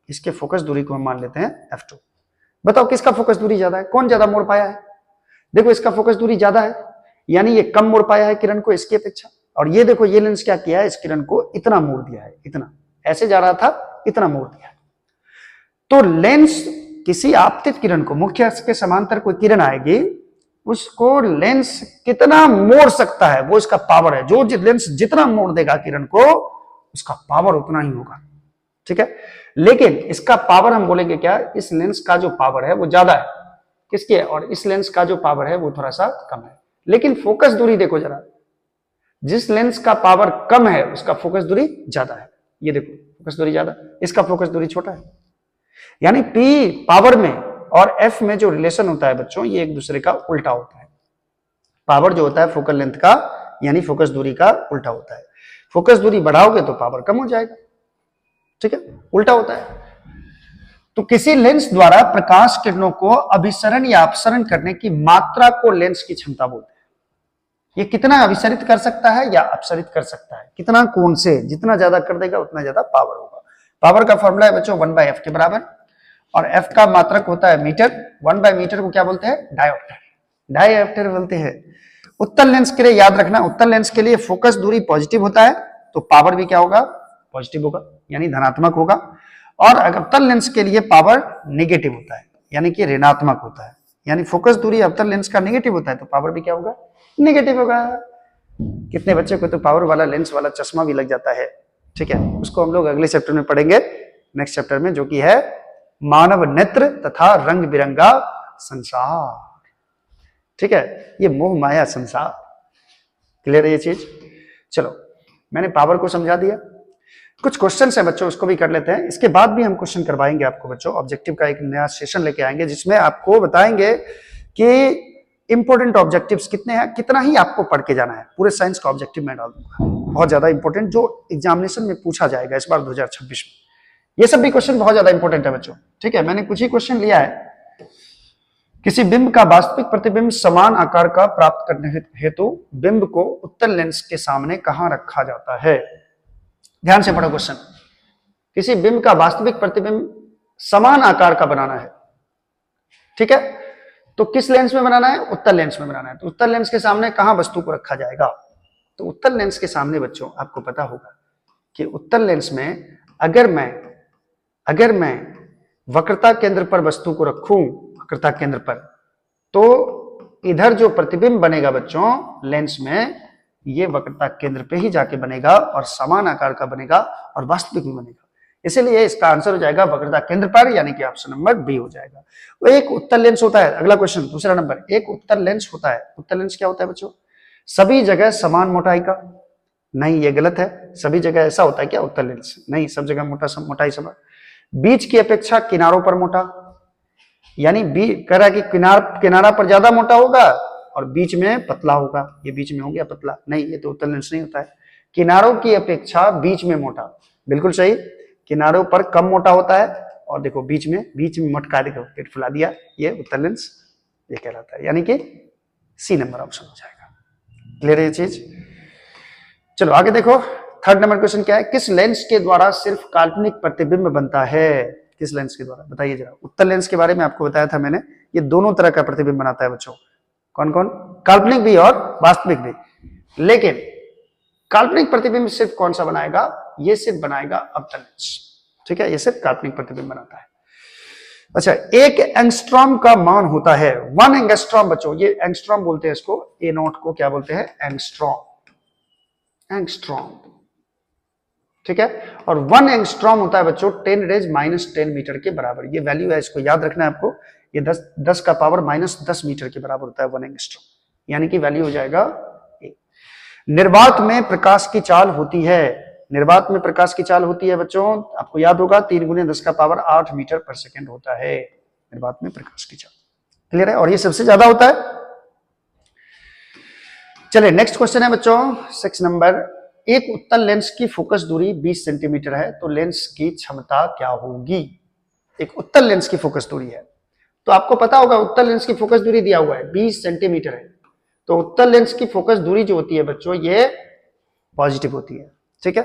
इसके फोकस दूरी को हम मान लेते हैं f2। बताओ किसका फोकस दूरी ज्यादा है? कौन ज्यादा मोड़ पाया है? देखो इसका फोकस दूरी ज्यादा है, यानी ये कम मोड़ पाया है किरण को इसकी अपेक्षा। और ये देखो ये लेंस क्या किया है, इस किरण को इतना मोड़ दिया है, इतना ऐसे जा रहा था, इतना मोड़ दिया है। तो लेंस किसी आपतित किरण को, मुख्य अक्ष के समांतर कोई किरण आएगी, उसको लेंस कितना मोड़ सकता है वो इसका पावर है। जो लेंस जितना मोड़ देगा किरण को उसका पावर उतना ही होगा, ठीक है। लेकिन इसका पावर हम बोलेंगे क्या, इस लेंस का जो पावर है वो ज्यादा है किसकी है, और इस लेंस का जो पावर है वो थोड़ा सा कम है। लेकिन फोकस दूरी देखो जरा, जिस लेंस का पावर कम है उसका फोकस दूरी ज्यादा है। ये देखो फोकस दूरी ज्यादा, इसका फोकस दूरी छोटा है। यानी P पावर में और F में जो रिलेशन होता है बच्चों, ये एक दूसरे का उल्टा होता है। पावर जो होता है फोकल लेंथ का, यानी फोकस दूरी का उल्टा होता है। फोकस दूरी बढ़ाओगे तो पावर कम हो जाएगा, ठीक है, उल्टा होता है। तो किसी लेंस द्वारा प्रकाश किरणों को अभिसरण या अपसरण करने की मात्रा को लेंस की क्षमता बोलते हैं। ये कितना अभिसरित कर सकता है या अपसरित कर सकता है, कितना कोण से, जितना ज्यादा कर देगा उतना ज्यादा पावर होगा। पावर का फॉर्मूला है बच्चों 1/f के बराबर, और f का मात्रक होता है मीटर। 1/मीटर को क्या बोलते हैं, डायोप्टर, डायोप्टर बोलते हैं। उत्तल लेंस के लिए याद रखना, उत्तल लेंस के लिए फोकस दूरी पॉजिटिव होता है तो पावर भी क्या होगा, पॉजिटिव होगा, यानी धनात्मक होगा। और अवतल लेंस के लिए पावर नेगेटिव होता है, यानी कि ऋणात्मक होता है। यानी फोकस दूरी अवतल लेंस का नेगेटिव होता है तो पावर भी क्या होगा, नेगेटिव होगा। कितने बच्चे को तो पावर वाला लेंस वाला चश्मा भी लग जाता है, ठीक है, उसको हम लोग अगले चैप्टर में पढ़ेंगे, नेक्स्ट चैप्टर में, जो कि है मानव नेत्र तथा रंग बिरंगा संसार, ठीक है, ये मोह माया संसार। क्लियर है ये चीज। चलो मैंने पावर को समझा दिया। कुछ क्वेश्चंस हैं बच्चों, उसको भी कर लेते हैं। इसके बाद भी हम क्वेश्चन करवाएंगे आपको बच्चों, ऑब्जेक्टिव का एक नया सेशन लेके आएंगे जिसमें आपको बताएंगे कि इंपॉर्टेंट ऑब्जेक्टिव्स कितने हैं, कितना ही आपको पढ़ के जाना है। पूरे साइंस का ऑब्जेक्टिव मैं डाल दूंगा, बहुत ज्यादा इंपॉर्टेंट, जो एग्जामिनेशन में पूछा जाएगा इस बार 2026 में। ये सब भी क्वेश्चन बहुत ज्यादा इंपॉर्टेंट है बच्चों, ठीक है। मैंने कुछ ही क्वेश्चन लिया है। किसी बिंब का वास्तविक प्रतिबिंब समान आकार का प्राप्त करने हेतु बिंब को उत्तल लेंस के सामने कहां रखा जाता है। ध्यान से पढ़ो क्वेश्चन। किसी बिंब का वास्तविक प्रतिबिंब समान आकार का बनाना है, ठीक है, तो किस लेंस में बनाना है, उत्तल लेंस में बनाना है। तो उत्तल लेंस के सामने कहां वस्तु को रखा जाएगा, तो उत्तल लेंस के सामने बच्चों आपको पता होगा कि उत्तल लेंस में अगर मैं वक्रता केंद्र पर वस्तु को रखूं, वक्रता केंद्र पर, तो इधर जो प्रतिबिंब बनेगा बच्चों लेंस में, ये वक्रता केंद्र पे ही जाके बनेगा और समान आकार का बनेगा और वास्तविक में बनेगा। इसलिए इसका आंसर हो जाएगा वक्रता केंद्र पर, यानी कि ऑप्शन नंबर बी हो जाएगा। वो एक उत्तल लेंस होता है। अगला क्वेश्चन दूसरा नंबर, एक उत्तल लेंस होता है। उत्तल लेंस क्या होता है बच्चों, सभी जगह समान मोटाई का, नहीं ये गलत है। सभी जगह ऐसा होता है क्या उत्तल लेंस, नहीं, सब जगह मोटाई समान। बीच की अपेक्षा किनारों पर मोटा, यानी कह रहा है कि किनारा पर ज्यादा मोटा होगा और बीच में पतला होगा। ये बीच में हो गया पतला, नहीं ये तो उत्तल लेंस नहीं होता है। किनारों की अपेक्षा बीच में मोटा, बिल्कुल सही, किनारों पर कम मोटा होता है और देखो बीच में मटका, देखो पेट फुला दिया, ये उत्तल लेंस ये कहलाता है, यानी कि सी नंबर ऑप्शन हो जाएगा। क्लियर है ये चीज। चलो आगे देखो, थर्ड नंबर क्वेश्चन क्या है, किस लेंस के द्वारा सिर्फ काल्पनिक प्रतिबिंब बनता है। किस लेंस के द्वारा बताइए जरा। उत्तल लेंस के बारे में आपको बताया था मैंने, ये दोनों तरह का प्रतिबिंब बनाता है बच्चों। कौन कौन, काल्पनिक भी और वास्तविक भी। लेकिन काल्पनिक प्रतिबिंब सिर्फ कौन सा बनाएगा, ये सिर्फ बनाएगा अवतल लेंस, ठीक है, ये सिर्फ काल्पनिक प्रतिबिंब बनाता है। अच्छा, एक एंगस्ट्रॉम का मान होता है 1 एंगस्ट्रॉम बच्चों, ये एंगस्ट्रॉम बोलते हैं इसको, ए नॉट को क्या बोलते हैं, एंगस्ट्रॉम, ठीक है। और 1 एंगस्ट्रॉम होता है बच्चों 10⁻⁻10 मीटर के बराबर। ये वैल्यू है, इसको याद रखना है आपको। ये 10 का पावर -10 मीटर के बराबर होता है 1 एंगस्ट्रॉम, यानी कि वैल्यू हो जाएगा 1। निर्वात में प्रकाश की चाल होती है, निर्वात में प्रकाश की चाल होती है बच्चों, आपको याद होगा 3 × 10⁸ मीटर पर सेकेंड होता है निर्वात में प्रकाश की चाल। क्लियर है, और ये सबसे ज्यादा होता है। चलिए नेक्स्ट क्वेश्चन है बच्चों 6 नंबर, एक उत्तल लेंस की फोकस दूरी 20 सेंटीमीटर है, तो लेंस की क्षमता क्या होगी। एक उत्तल लेंस की फोकस दूरी है, तो आपको पता होगा उत्तल लेंस की फोकस दूरी दिया हुआ है 20 सेंटीमीटर है, तो उत्तल लेंस की फोकस दूरी जो होती है बच्चों ये पॉजिटिव होती है, ठीक है।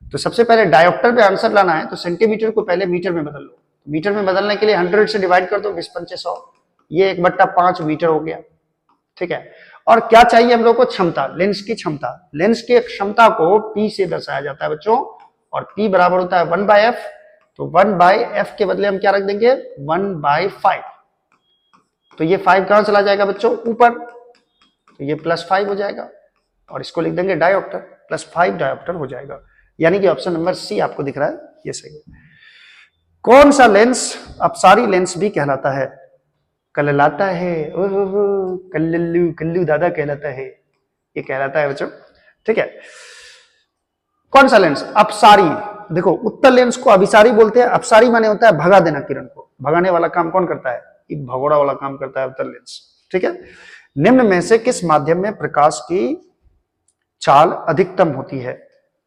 तो सबसे पहले डायोप्टर पे आंसर लाना है, तो सेंटीमीटर को पहले मीटर में बदल लो। मीटर में बदलने के लिए 100 से डिवाइड कर दो, 20×5 100, ये 1/5 मीटर हो गया, ठीक है। और क्या चाहिए हम लोग को? क्षमता, लेंस की क्षमता। लेंस की क्षमता को P से दर्शाया जाता है बच्चों, और P बराबर होता है 1/f। तो 1/f के बदले हम क्या रख देंगे? 1/5। तो ये 5 कहां चला जाएगा बच्चों? ऊपर, तो ये +5 हो जाएगा, और इसको लिख देंगे डायोप्टर, +5 डायोप्टर हो जाएगा। यानी कि ऑप्शन नंबर सी आपको दिख रहा है, ये सही है। कौन सा लेंस अपसारी लेंस भी कहलाता है? कहलाता है, ओहो कल्लू कल्लू दादा कहलाता है, ये कहलाता है बच्चों, ठीक है। कौन सा लेंस? अपसारी। देखो, उत्तल लेंस को अभिसारी बोलते हैं, अपसारी माने होता है भगा देना किरण को। भगाने वाला काम कौन करता है? ये भगोड़ा वाला काम करता है उत्तल लेंस, ठीक है। निम्न में से किस माध्यम में प्रकाश की चाल अधिकतम होती है?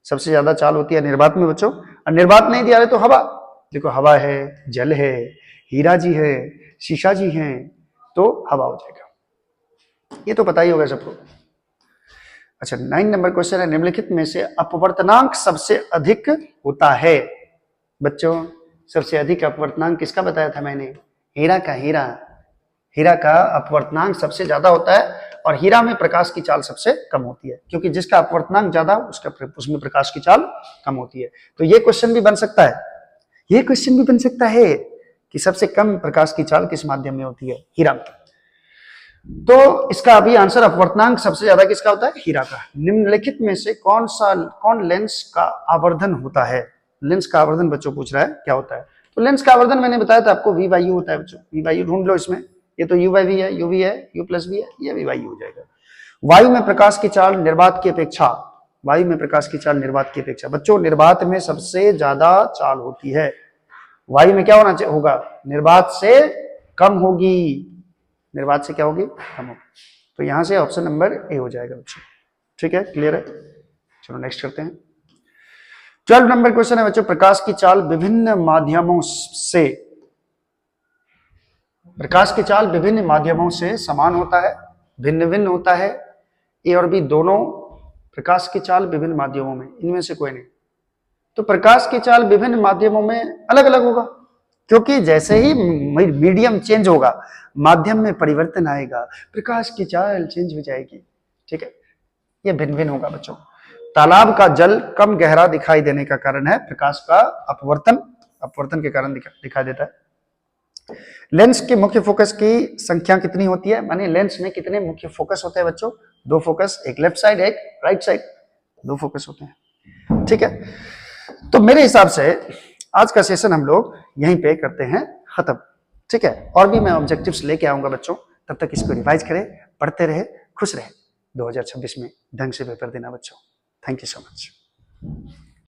सबसे ज्यादा चाल होती है निर्वात में बच्चों। और निर्वात नहीं दिया है तो हवा, देखो हवा है, जल है, हीरा जी है, शीशा जी हैं, तो हवा हो जाएगा, ये तो पता ही होगा सबको। अच्छा, 9 नंबर क्वेश्चन है, निम्नलिखित में से अपवर्तनांक सबसे अधिक होता है? बच्चों, सबसे अधिक अपवर्तनांक किसका बताया था मैंने? हीरा का। हीरा का अपवर्तनांक सबसे ज्यादा होता है, और हीरा में प्रकाश की चाल सबसे कम होती है, क्योंकि जिसका अपवर्तनांक ज्यादा उसमें प्रकाश की चाल कम होती है। तो ये क्वेश्चन भी बन सकता है, ये क्वेश्चन भी बन सकता है कि सबसे कम प्रकाश की चाल किस माध्यम में होती है? हीरा में। तो इसका अभी आंसर, अपवर्तनांक सबसे ज्यादा किसका होता है? हीरा का। निम्नलिखित में से कौन लेंस का आवर्धन होता है? लेंस का आवर्धन बच्चों पूछ रहा है, क्या होता है? तो लेंस का आवर्धन मैंने बताया था आपको, V/U होता है बच्चों। V/U ढूंढ लो इसमें, ये तो U/V है, UV है, U+V है, ये V/U हो जाएगा। वायु में प्रकाश की चाल निर्वात की अपेक्षा, वायु में प्रकाश की चाल निर्वात की अपेक्षा, बच्चों निर्वात में सबसे ज्यादा चाल होती है, वायु में क्या होगा? निर्वात से कम होगी, निर्वात से क्या होगी? कम होगी। तो यहां से ऑप्शन नंबर ए हो जाएगा बच्चों, ठीक है, क्लियर है। चलो नेक्स्ट करते हैं। 12 नंबर क्वेश्चन है बच्चों, प्रकाश की चाल विभिन्न माध्यमों से, प्रकाश की चाल विभिन्न माध्यमों से समान होता है, भिन्न भिन्न होता है? ए और बी दोनों। प्रकाश की चाल विभिन्न माध्यमों में, इनमें से कोई नहीं। तो प्रकाश की चाल विभिन्न माध्यमों में अलग अलग होगा, क्योंकि जैसे ही मीडियम चेंज होगा, माध्यम में परिवर्तन आएगा, प्रकाश की चाल चेंज हो जाएगी, ठीक है। ये भिन्न भिन्न होगा बच्चों। तालाब का जल कम गहरा दिखाई देने का कारण है प्रकाश का अपवर्तन के कारण दिखाई देता है। लेंस के मुख्य फोकस की संख्या कितनी होती है? माने लेंस में कितने मुख्य फोकस होते हैं बच्चों? 2 फोकस, एक लेफ्ट साइड एक राइट साइड, 2 फोकस होते हैं, ठीक है। तो मेरे हिसाब से आज का सेशन हम लोग यहीं पे करते हैं खत्म, ठीक है। और भी मैं ऑब्जेक्टिव्स लेके आऊंगा बच्चों, तब तक इसको रिवाइज करें, पढ़ते रहे, खुश रहे। 2026 में ढंग से पेपर देना बच्चों। Thank you so much.